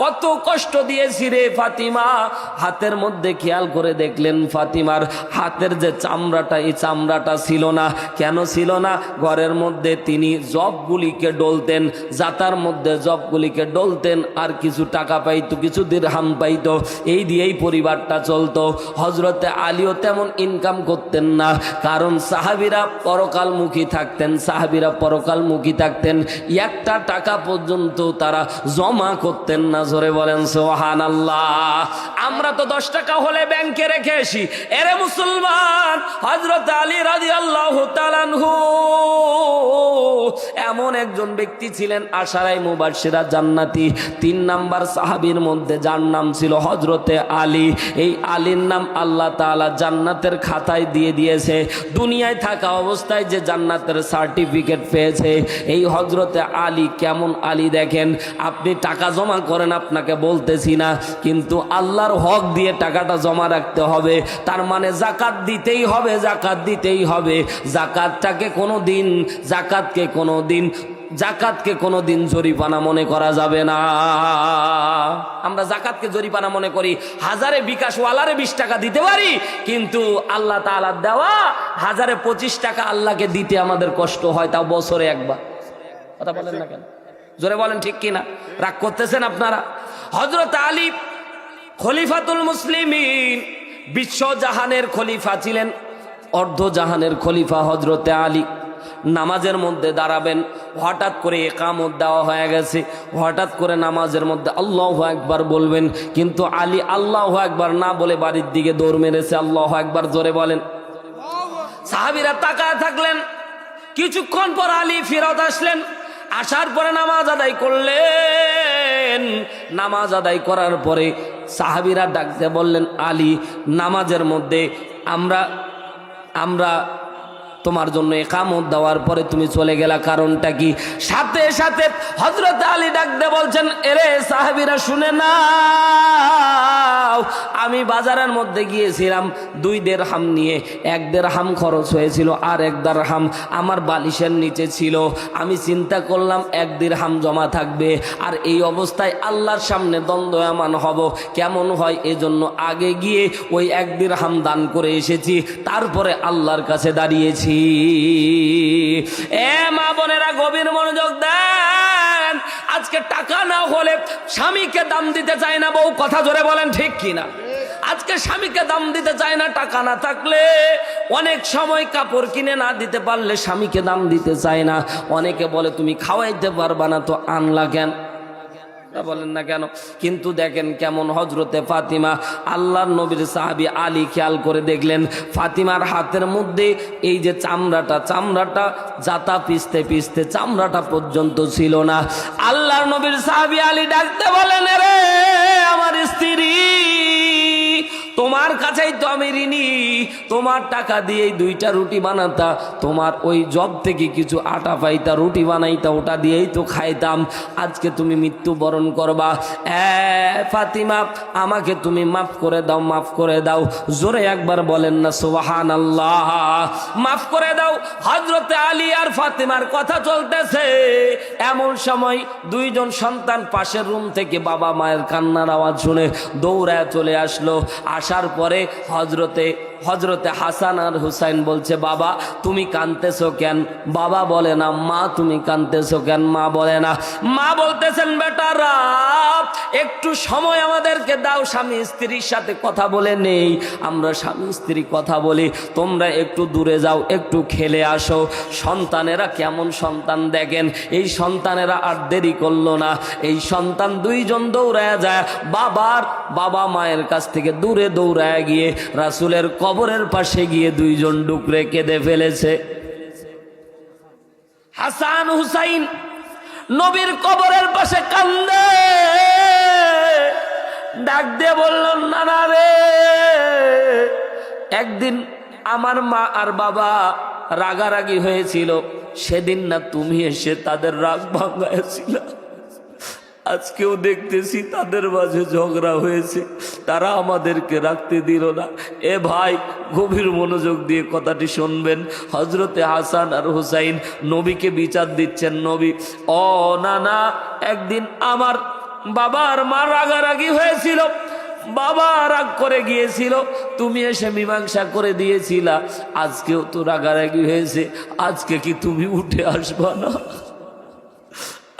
কত কষ্ট দিয়েছি রে ফাতিমা। হাতের মধ্যে খেয়াল করে দেখলেন ফাতিমার হাতের যে চামড়াটা, এই চামড়াটা ছিল না। কেন ছিল না? ঘরের মধ্যে তিনি জবগুলিকে ডলতেন, জাতার মধ্যে জবগুলিকে ডলতেন, আর কিছু টাকা পাইতো, কিছু দিরহাম পাইতো, এই দিয়েই পরিবারটা চলতো। হযরতে আলীও তেমন ইনকাম করতেন না, কারণ সাহাবীরা পরকালমুখী থাকতেন, সাহাবীরা পরকালমুখী থাকতেন, একটা টাকা পর্যন্ত তারা জমা করতেন না। জোরে বলেন সুবহানাল্লাহ। আমরা তো 10 টাকা হলে ব্যাংকে রেখে আসি। এরে মুসলমান, হযরত আলী রাদিয়াল্লাহু তাআলা আনহু এমন একজন ব্যক্তি ছিলেন, আশারায়ে মুবাশশিরা জান্নাতি 3 নাম্বার সাহাবীর মধ্যে, যার নাম ছিল হযরতে আলী। এই আলীর নাম আল্লাহ তাআলা জান্নাতের খাতায় দিয়ে দিয়েছে। দুনিয়ায় থাকা অবস্থায় যে জান্নাতের সার্টিফিকেট পেয়েছে, এই হযরতে আলী কেমন আলী দেখেন। আপনি টাকা জমা করেন, আপনাকে বলতেছি না, কিন্তু আল্লাহর হক দিয়ে টাকাটা জমা রাখতে হবে। তার মানে যাকাত দিতেই হবে, যাকাত দিতেই হবে। যাকাতকে কোনোদিন জরিমানা মনে করা যাবে না। আমরা যাকাতকে জরিমানা মনে করি, হাজারে বিকাশ ওয়ালারে 20 টাকা দিতে পারি, কিন্তু আল্লাহ তাআলা দেওয়া 1025 টাকা আল্লাহকে দিতে আমাদের কষ্ট হয়, তাও বছরে একবার। কথা বলেন না কেন? জোরে বলেন ঠিক কিনা? রাগ করতেছেন আপনারা? হযরত আলী খলিফাতুল মুসলিমিন, বিশ্বজাহানের খলিফা ছিলেন, অর্ধজাহানের খলিফা হযরতে আলী। নামাজের মধ্যে দাঁড়াবেন, হঠাৎ করে ইকামত দেওয়া হয়ে গেছে, হঠাৎ করে নামাজের মধ্যে আল্লাহু আকবার বলবেন, কিন্তু আলী আল্লাহু আকবার না বলে বাড়ির দিকে দৌড় মেরেছে। আল্লাহু আকবার জোরে বলেন। সাহাবীরা তাকায় থাকলেন। কিছুক্ষণ পর আলী ফেরত আসলেন, আসার পরে নামাজ আদায় করলেন। নামাজ আদায় করার পরে সাহাবীরা ডাকতে বললেন, আলী, নামাজের মধ্যে আমরা তোমার জন্য ইকামত দেওয়ার পরে তুমি চলে গেলা, কারণটা কি? সাথে সাথে হযরত আলী ডাকতে বলছেন, এরে সাহাবীরা শুনে নাও, আমি বাজারের মধ্যে গিয়েছিলাম 2 দিরহাম নিয়ে। 1 দিরহাম খরচ হয়েছিল, আর 1 দিরহাম আমার বালিশের নিচে ছিল। আমি চিন্তা করলাম 1 দিরহাম জমা থাকবে, আর এই অবস্থায় আল্লাহর সামনে দ্বন্দ্বয়মান হব, কেমন হয়, এজন্য আগে গিয়ে ওই 1 দিরহাম দান করে এসেছি, তারপরে আল্লাহর কাছে দাঁড়িয়েছি। এ মা বোনেরা, গভীর মনোযোগ দেন। আজকে টাকা না হলে স্বামীকে দাম দিতে চায় না বউ। কথা জোরে বলেন ঠিক কিনা? আজকে স্বামীকে দাম দিতে চায় না। টাকা না থাকলে অনেক সময় কাপড় কিনে না দিতে পারলে স্বামীকে দাম দিতে চায় না। অনেকে বলে তুমি খাওয়াইতে পারবা না, তো আনলা কেন? বলেন না কেন? কিন্তু দেখেন কেমন হযরতে ফাতিমা, আল্লাহর নবীর সাহাবী আলী, খেয়াল করে দেখলেন ফাতিমার হাতের মধ্যে এই যে চামড়াটা জাতা পিছতে পিছতে চামড়াটা পর্যন্ত ছিল না। আল্লাহর নবীর সাহাবী আলী ডাকতে বলেন, রে আমার স্ত্রী, তোমার কাছেই তো আমি ঋণী। তোমার টাকা দিয়েই 2টা রুটি বানাতা, তোমার ওই জব থেকে কিছু আটা পাইতা, রুটি বানাইতা, ওটা দিয়েই তো খাইতাম। আজকে তুমি মৃত্যুবরণ করবা। ফাতিমা, আমাকে তুমি মাফ করে দাও, মাফ করে দাও। জোরে একবার বলেন না সুবহানাল্লাহ। মাফ করে দাও। হযরতে আলী আর ফাতিমার কথা চলতেছে, এমন সময় 2 জন সন্তান পাশের রুম থেকে বাবা মায়ের কান্নার আওয়াজ শুনে দৌড়ায় চলে আসলো। আসার পরে হযরতে হাসান আর হুসাইন বলছে, বাবা তুমি কাঁদতেছো কেন? বাবা বলে না। মা তুমি কাঁদতেছো কেন? মা বলে না। মা বলতেছেন, বেটারা একটু সময় আমাদেরকে দাও, স্বামী স্ত্রীর সাথে কথা বলে নেই। আমরা স্বামী স্ত্রী কথা বলি, তোমরা একটু দূরে যাও, একটু খেলে আসো। সন্তানেরা কেমন সন্তান দেখেন। এই সন্তানেরা আর দেরি করলো না। এই সন্তান 2 জন দৌড়ায় যায় বাবা মায়ের কাছ থেকে দূরে দৌড়ায় গিয়ে রাসূলের কবরের পাশে গিয়ে 2 জন ডুকরে কেঁদে ফেলেছে। হাসান হুসাইন নবীর কবরের পাশে কান্দে। ডাক দিয়ে বললেন, নানা রে, একদিন আমার মা আর বাবা রাগারাগি হয়েছিল, সেদিন না তুমি এসে তাদের রাগ ভাঙাইছিল? আজকেও দেখতেছি তাদের মাঝে ঝগড়া হয়েছে, তারা আমাদেরকে রাখতে দিল না। এ ভাই, গভীর মনোযোগ দিয়ে কথাটি শুনবেন। হজরতে হাসান আর হুসাইন নবীকে বিচার দিচ্ছেন। নবী, ও না, একদিন আমার বাবা আর মা রাগারাগি হয়েছিল, বাবা রাগ করে গিয়েছিল, তুমি এসে মীমাংসা করে দিয়েছিলা। আজকেও তো রাগারাগি হয়েছে, আজকে কি তুমি উঠে আসবা না?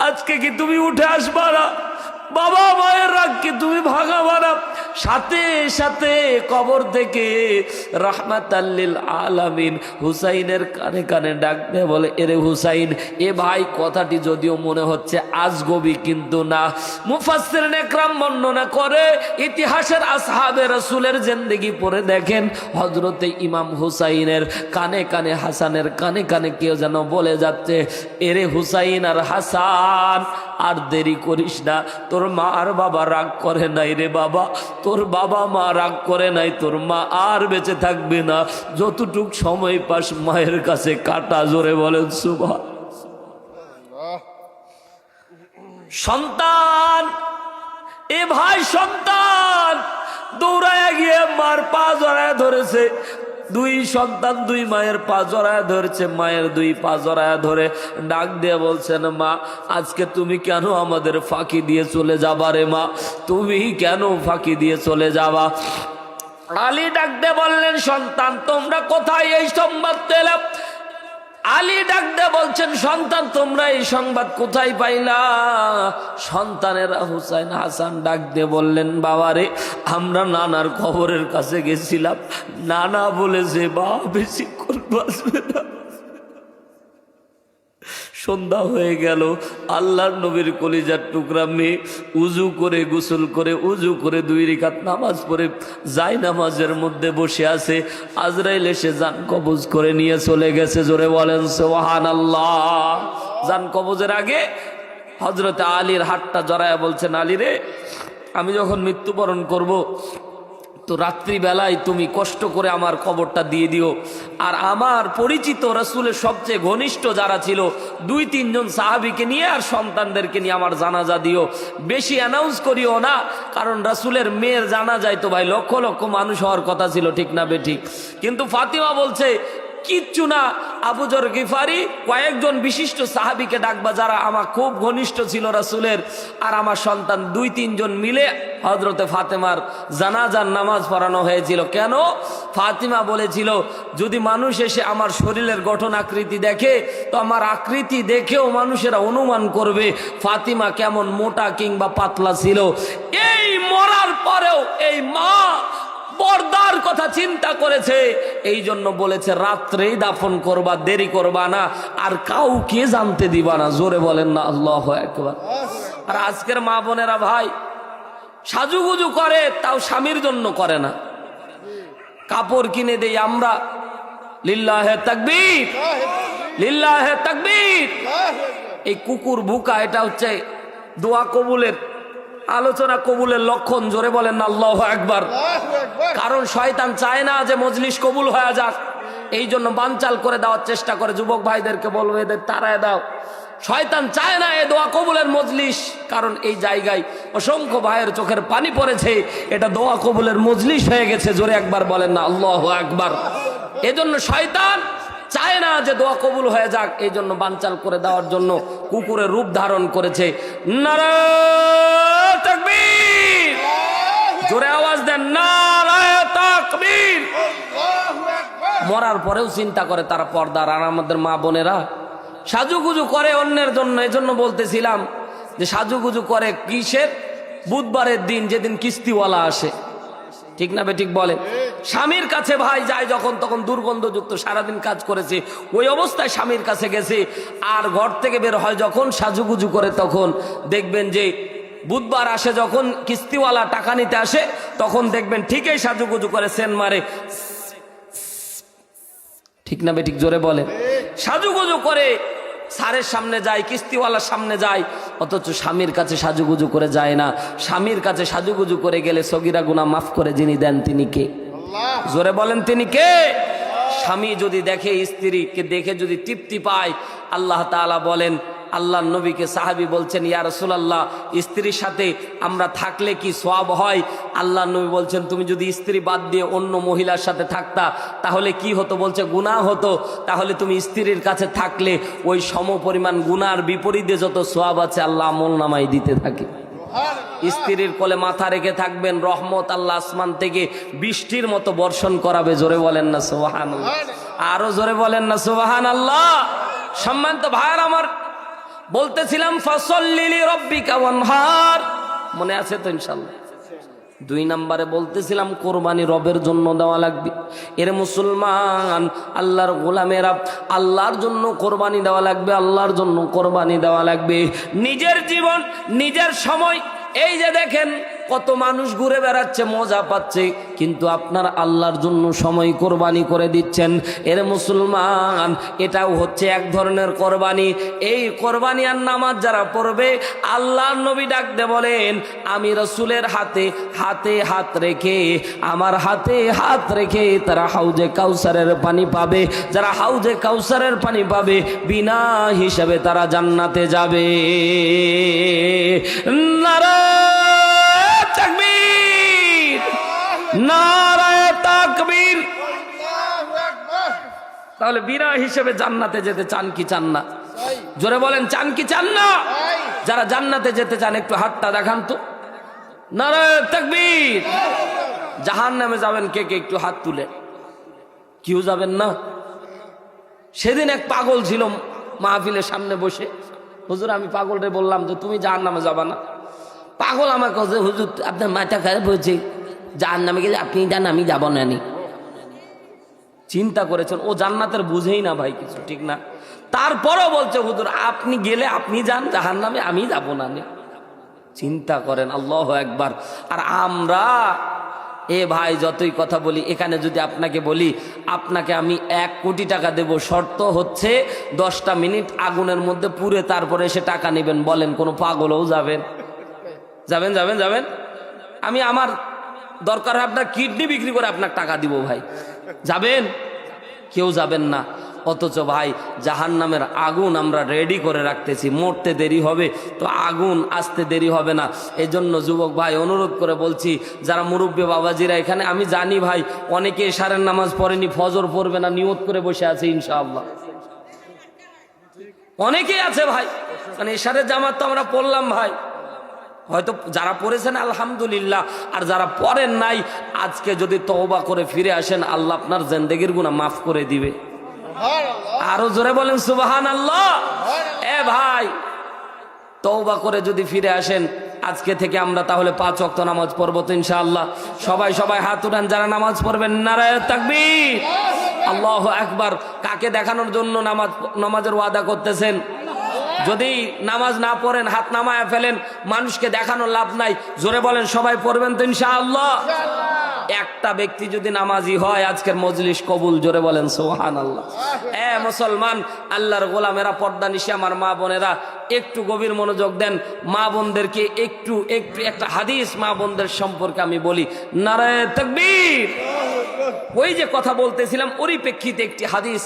আজকে কি তুমি উঠে আসবা না? বাবা মায়ের রাগ কি তুমি ভাঙাবা না? সাথে সাথে কবর থেকে রাহমাতাল লিল আলামিন হুসাইনের কানে কানে ডাক দিয়ে বলে, এরে হুসাইন। এ ভাই, কথাটি যদিও মনে হচ্ছে আজগবি, কিন্তু না। মুফাসসিরিন ইকরাম বর্ণনা করে, ইতিহাসের আসহাবে রাসূলের জিন্দেগি পড়ে দেখেন, হযরতে ইমাম হুসাইনের কানে কানে, হাসানের কানে কানে কেউ যেন বলে যাচ্ছে, এরে হুসাইন আর হাসান, আর দেরি করিস না, তোর মা আর বাবা রাগ করে নাই রে বাবা, তোর বাবা মা রাগ করে নাই, তোর মা আর বেঁচে থাকবে না, যতটুক সময় পাস মায়ের কাছে কাটা। জোরে বলেন সুবহানাল্লাহ। সন্তান, এ ভাই সন্তান দৌড়ায় গিয়ে মার পা জড়ায় ধরেছে। দুই সন্তান দুই মায়ের পা জড়ায় ধরেছে, মায়ের দুই পা জড়ায় ধরে ডাক দিয়ে বলছেন, মা আজকে তুমি কেন আমাদের ফাঁকি দিয়ে চলে যাবা রে মা? তুমি কেন ফাঁকি দিয়ে চলে যাবা? আলী ডাক দিয়ে বললেন, সন্তান তোমরা কোথায় এই সংবাদ পেলে? আলী ডাক দিয়ে বলছেন, সন্তান তোমরা এই সংবাদ কোথায় পাইলা? সন্তানেরা হুসাইন হাসান ডাক দিয়ে বললেন, বাবারে আমরা নানার কবরের কাছে গেছিলাম, নানা বলেছে বা বেশিক্ষণ বাঁচবে না। সন্ধ্যা হয়ে গেল, আল্লাহর নবীর কলিজার টুকরা মেয়ে উজু করে, গোসল করে, উজু করে 2 রাকাত নামাজ পড়ে যায় নামাজের মধ্যে বসে আছে। আজরাইল এসে জান কবজ করে নিয়ে চলে গেছে। জোরে বলেন সুবহানাল্লাহ। জান কবজের আগে হযরতে আলীর হাতটা জড়ায় বলছেন, আলী রে, আমি যখন মৃত্যুবরণ করব তো রাত্রিবেলায় তুমি কষ্ট করে আমার কবরটা দিয়ে দিও। আর আমার পরিচিত রাসূলের সবচেয়ে ঘনিষ্ঠ যারা ছিল 2-3 জন সাহাবীকে নিয়ে আর সন্তানদেরকে নিয়ে আমার জানাজা দিও। বেশি অ্যানাউন্স করিও না, কারণ রাসূলের মেয়ের জানাজায় তো ভাই লক্ষ লক্ষ মানুষ হওয়ার কথা ছিল, ঠিক না বেঠিক? কিন্তু ফাতিমা বলছে, কিচ্ছু না, আবু যর গিফারি কয়েকজন বিশিষ্ট সাহাবীকে ডাকবা যারা আমার খুব ঘনিষ্ঠ ছিল রাসূলের, আর আমার সন্তান 2-3 জন মিলে হযরতে ফাতেমার জানাজার নামাজ পড়ানো হয়েছিল। কেন? ফাতিমা বলেছিল, যদি মানুষ এসে আমার শরীরের গঠন আকৃতি দেখে তো আমার আকৃতি দেখেও মানুষেরা অনুমান করবে ফাতিমা কেমন মোটা কিংবা পাতলা ছিল। এই মরার পরেও এই মা পর্দার কথা চিন্তা করেছে, এই জন্য বলেছে রাত্রেই দাফন করবা, দেরি করবা না, আর কাউকে জানতে দিবা না। জোরে বলেন না আল্লাহু আকবার। আর আজকের মা বোনেরা ভাই সাজুগুজু করে, তাও স্বামীর জন্য করে না। কাপড় কিনে দেই আমরা, লিল্লাহে তাকবীর, লিল্লাহে তাকবীর। এই কুকুর ভুকা, এটা হচ্ছে দোয়া কবুলের, আলোচনা কবুলের লক্ষণ। জোরে বলেন না আল্লাহু আকবার। কারণ শয়তান চায় না যে মজলিস কবুল হয়ে যাক, এই জন্য বানচাল করে দেওয়ার চেষ্টা করে। যুবক ভাইদেরকে বলবো, এদের তাড়ায় দাও। শয়তান চায় না এ দোয়া কবুলের মজলিস, কারণ এই জায়গায় অসংখ্য ভাইয়ের চোখের পানি পড়েছে, এটা দোয়া কবুলের মজলিস হয়ে গেছে। জোরে একবার বলেন না আল্লাহু আকবার। এজন্য শয়তান চায় না যে দোয়া কবুল হয়ে যাক, এই জন্য বানচাল করে দেওয়ার জন্য কুকুরের রূপ ধারণ করেছে। নারায়ে তাকবীর, জোরে আওয়াজ দেন, নারায়ে তাকবীর। মরার পরেও চিন্তা করে তারা পর্দার। আর আমাদের মা বোনেরা সাজুগুজু করে অন্যের জন্য। এজন্য বলতেছিলাম যে সাজুগুজু করে কিসের? বুধবারের দিন, যেদিন কিস্তিওয়ালা আসে, ঠিক না বেঠিক বলে? স্বামীর কাছে ভাই যায় যখন তখন দুর্গন্ধযুক্ত, সারাদিন কাজ করেছে ওই অবস্থায় স্বামীর কাছে গেছে, আর ঘর থেকে বের হয় যখন সাজুগুজু করে, তখন দেখবেন যে বুধবার আসে যখন কিস্তিওয়ালা টাকা নিতে আসে, তখন দেখবেন ঠিকই সাজুগুজু করে সেন মারে, ঠিক না বেঠিক? জোরে বলে। সাজুগুজু করে স্যারের সামনে যায়, কিস্তিওয়ালার সামনে যায়, অথচ স্বামীর কাছে সাজুগুজু করে যায় না। স্বামীর কাছে সাজুগুজু করে গেলে সগীরা গুনাহ মাফ করে যিনি দেন তিনি কে? জোরে বলেন, তিনি কে? স্বামী যদি দেখে, স্ত্রীকে দেখে যদি তৃপ্তি পায়, আল্লাহ তাআলা বলেন আল্লাহর নবীকে সাহাবী বলছেন, ইয়া রাসূলুল্লাহ, স্ত্রীর সাথে আমরা থাকলে কি সওয়াব হয়? আল্লাহর নবী বলছেন, তুমি যদি স্ত্রী বাদ দিয়ে অন্য মহিলার সাথে থাকতা তাহলে কি হতো? বলছে গুনাহ হতো। তাহলে তুমি স্ত্রীর কাছে থাকলে ওই সমপরিমাণ গুনার বিপরীতে যত সওয়াব আছে আল্লাহ আমলনামায় দিতে থাকে। স্ত্রীর কোলে মাথা রেখে থাকবেন, রহমত আল্লাহ আসমান থেকে বৃষ্টির মতো বর্ষণ করাবে। জোরে বলেন না সুবহানাল্লাহ, আরো জোরে বলেন না সুবহানাল্লাহ। সম্মানিত ভাইরা আমার, বলতেছিলাম ফাসাল্লি লিরাব্বিকা ওয়ানহার, মনে আছে তো ইনশাআল্লাহ? 2 নম্বরে বলতেছিলাম কোরবানি রবের জন্য দেওয়া লাগবে। এর মুসলমান, আল্লাহর গোলামেরা, আল্লাহর জন্য কোরবানি দেওয়া লাগবে, আল্লাহর জন্য কোরবানি দেওয়া লাগবে। নিজের জীবন, নিজের সময়, এই যে দেখেন কত মানুষ ঘুরে বেড়াচ্ছে, মজা পাচ্ছে, কিন্তু আপনার আল্লাহর জন্য সময় কোরবানি করে দিচ্ছেন। এর মুসলমান, এটাও হচ্ছে এক ধরনের কোরবানি। এই কোরবানি আর নামাজ যারা পড়বে, আল্লাহর নবী ডাকতে বলেন, আমি রাসূলের হাতে হাতে হাত রেখে, আমার হাতে হাত রেখে তারা হাউজে কাউসারের পানি পাবে। যারা হাউজে কাউসারের পানি পাবে, বিনা হিসাবে তারা জান্নাতে যাবে। নারায়ে তাকবীর, নারায়ে তাকবীর। তাহলে বিনা হিসেবে জান্নাতে যেতে চান কি চান না? জোরে বলেন, চান কি চান না? যারা জান্নাতে যেতে চান একটু হাতটা দেখান তো। নারায়ে তাকবীর। জাহান্নামে যাবেন কে কে? একটু হাত তুলে। কেউ যাবেন না? সেদিন এক পাগল ছিল মাহফিলের সামনে বসে, হুজুর আমি পাগলরে বললাম যে তুমি জাহান্নামে যাবা না। পাগল আমাকে বলছে, হুজুর আপনার মাথা খারাপ হয়েছে, জাহান্নামে গেলে আপনি যান, আমি যাব না। চিন্তা করেছেন, ও জান্নাতের বুঝেই না ভাই কিছু, ঠিক না? তারপরও বলছে হুজুর আপনি গেলে আপনি যান জাহান্নামে, আমি যাব না। চিন্তা করেন, আল্লাহু আকবার। আর আমরা এ ভাই যতই কথা বলি, এখানে যদি আপনাকে বলি আপনাকে আমি 1 কোটি টাকা দেব, শর্ত হচ্ছে 10টা মিনিট আগুনের মধ্যে পুড়ে তারপরে এসে টাকা নেবেন, বলেন কোনো পাগলও যাবেন? যাবেন যাবেন যাবেন? আমি আমার দরকার হয় আপনার কিডনি বিক্রি করে আপনার টাকা দিব ভাই, যাবেন? কেউ যাবেন না। অথচ ভাই জাহান্নামের আগুন আমরা রেডি করে রাখতেছি, মরতে দেরি হবে তো আগুন আসতে দেরি হবে না। এই জন্য যুবক ভাই অনুরোধ করে বলছি, যারা মুরব্বী বাবাজিরা এখানে, আমি জানি ভাই অনেকে এশারের নামাজ পড়েনি, ফজর পড়বে না, নিয়ত করে বসে আছে ইনশাআল্লাহ। অনেকেই আছে ভাই, মানে এশারের জামাত তো আমরা পড়লাম ভাই, হয়তো যারা পড়েছেন আলহামদুলিল্লাহ, আর যারা পড়েন নাই আজকে যদি তওবা করে ফিরে আসেন, আল্লাহ আপনার জিন্দেগির গুনাহ মাফ করে দিবে। আরো জোরে বলেন সুবহানাল্লাহ। এ ভাই, তওবা করে যদি ফিরে আসেন, আজকে থেকে আমরা তাহলে 5 ওয়াক্ত নামাজ পড়বো তো ইনশাআল্লাহ। সবাই সবাই হাত উঠান যারা নামাজ পড়বেন। নারায়ে তাকবীর, আল্লাহু আকবার। কাকে দেখানোর জন্য নামাজের ওয়াদা করতেছেন? যদি নামাজ না পড়েন হাত নামায়া ফেলেন, মানুষকে দেখানোর লাভ নাই। জোরে বলেন সবাই পড়বেন তো ইনশাআল্লাহ। একটা ব্যক্তি যদি নামাজি হয়, আজকের মজলিস কবুল। জোরে বলেন সুবহানাল্লাহ। মুসলমান, আল্লাহর গোলামেরা, পর্দা নিশি আমার মা বোনেরা, একটু গভীর মনোযোগ দেন। মা বোনদেরকে একটু একটা হাদিস মা বোনদের সম্পর্কে আমি বলি। নারায়ে তাকবীর। ওই যে কথা বলতেছিলাম, ওরই প্রেক্ষিতে একটি হাদিস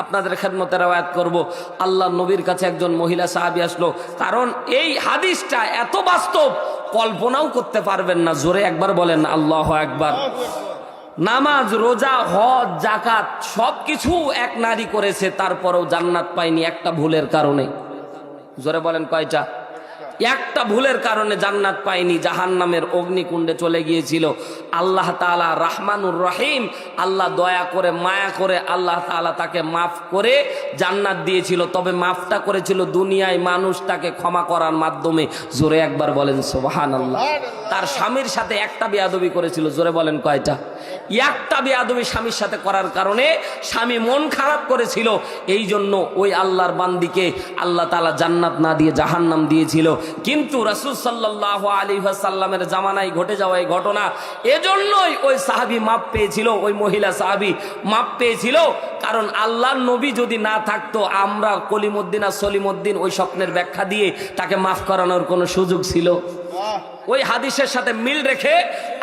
আপনাদের খেদমতে রওয়ায়াত করব। আল্লাহ নবীর কাছে একজন মহিলা সাহাবী আসলো, কারণ এই হাদিসটা এত বাস্তব কল্পনাও করতে পারবেন না। জোরে একবার বলেন আল্লাহু আকবার। নামাজ, রোজা, হজ, যাকাত সবকিছু এক নারী করেছে, তারপরেও জান্নাত পায়নি একটা ভুলের কারণে। জোরে বলেন কয়টা? একটা ভুলের কারণে জান্নাত পায়নি, জাহান্নামের অগ্নিকুণ্ডে চলে গিয়েছিল। আল্লাহ তাআলা রহমানুর রহিম, আল্লাহ দয়া করে মায়া করে আল্লাহ তাআলা তাকে মাফ করে জান্নাত দিয়েছিল। তবে মাফটা করেছিল দুনিয়ায় মানুষ তাকে ক্ষমা করার মাধ্যমে। জোরে একবার বলেন সুবহানাল্লাহ। তার স্বামীর সাথে একটা বেয়াদবি করেছিল। জোরে বলেন কয়টা? একটা বেয়াদবি স্বামীর সাথে করার কারণে স্বামী মন খারাপ করেছিল। এই জন্য ওই আল্লাহর বান্দিকে আল্লাহ তাআলা জান্নাত না দিয়ে জাহান্নাম দিয়েছিল। কিন্তু রাসূল সাল্লাল্লাহু আলাইহি ওয়াসাল্লামের জামানায় ঘটে যাওয়া এই ঘটনা, এজন্যই ওই সাহাবী মাপ পেয়েছিল, ওই মহিলা সাহাবী মাপ পেয়েছিল। কারণ আল্লাহর নবী যদি না থাকতো, আমরা কলিমুদ্দিন আর সলিমুদ্দিন ওই স্বপ্নের ব্যাখ্যা দিয়ে তাকে মাফ করানোর কোনো সুযোগ ছিল? ওই হাদিসের সাথে মিল রেখে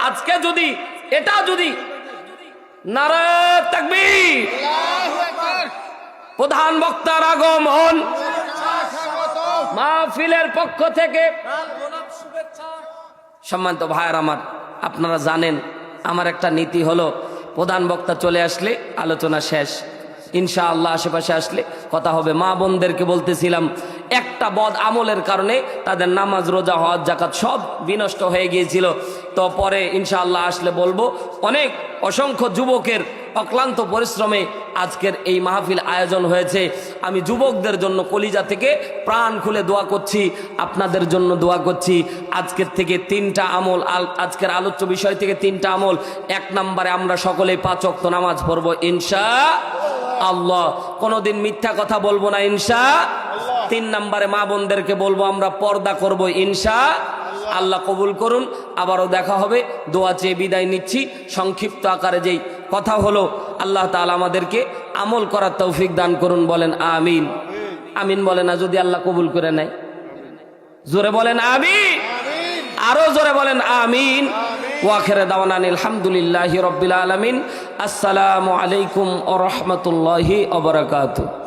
আজকে যদি এটা যদি নারায়ে তাকবীর, প্রধান বক্তার আগমন, মাহফিলের পক্ষ থেকে সম্মানিত ভাইয়ের আমার, আপনারা জানেন আমার একটা নীতি হলো প্রধান বক্তা চলে আসলে আলোচনা শেষ, ইনশাআল্লাহ আশেপাশে আসলে কথা হবে। মা বোনদেরকে বলতেছিলাম একটা বদ আমলের কারণে তাদের নামাজ রোজা হজ জাকাত সব বিনষ্ট হয়ে গিয়েছিল। তো পরে ইনশাআল্লাহ আসলে বলবো, অনেক অসংখ্য যুবকের অক্লান্ত পরিশ্রমে আজকের এই মাহফিল আয়োজন হয়েছে। আমি যুবকদের জন্য কলিজা থেকে প্রাণ খুলে দোয়া করছি, আপনাদের জন্য দোয়া করছি। আজকের থেকে 3টা আমল, আজকের আলোচ্য বিষয় থেকে 3টা আমল। 1 নম্বরে আমরা সকলেই 5 ওয়াক্ত নামাজ পড়বো ইনশাআল্লাহ, কোনোদিন মিথ্যা কথা বলবো না ইনশাআল্লাহ। 3 নম্বরে মা বোনদেরকে বলবো আমরা পর্দা করবো ইনশাআল্লাহ। আল্লাহ কবুল করুন। আবারও দেখা হবে। দোয়া চেয়ে বিদায় নিচ্ছি। সংক্ষিপ্ত আকারে যেই কথা হলো, আল্লাহ তাআলা আমাদেরকে আমল করার তৌফিক দান করুন। বলেন আমিন। আমিন বলে না যদি আল্লাহ কবুল করে নেয়, জোরে বলেন আমিন, আরো জোরে বলেন আমিন। ওয়া আখিরু দাওয়ানা আলহামদুলিল্লাহি রাব্বিল আলামিন। আসসালামু আলাইকুম ওয়া রাহমাতুল্লাহি ওয়া বারাকাতুহু।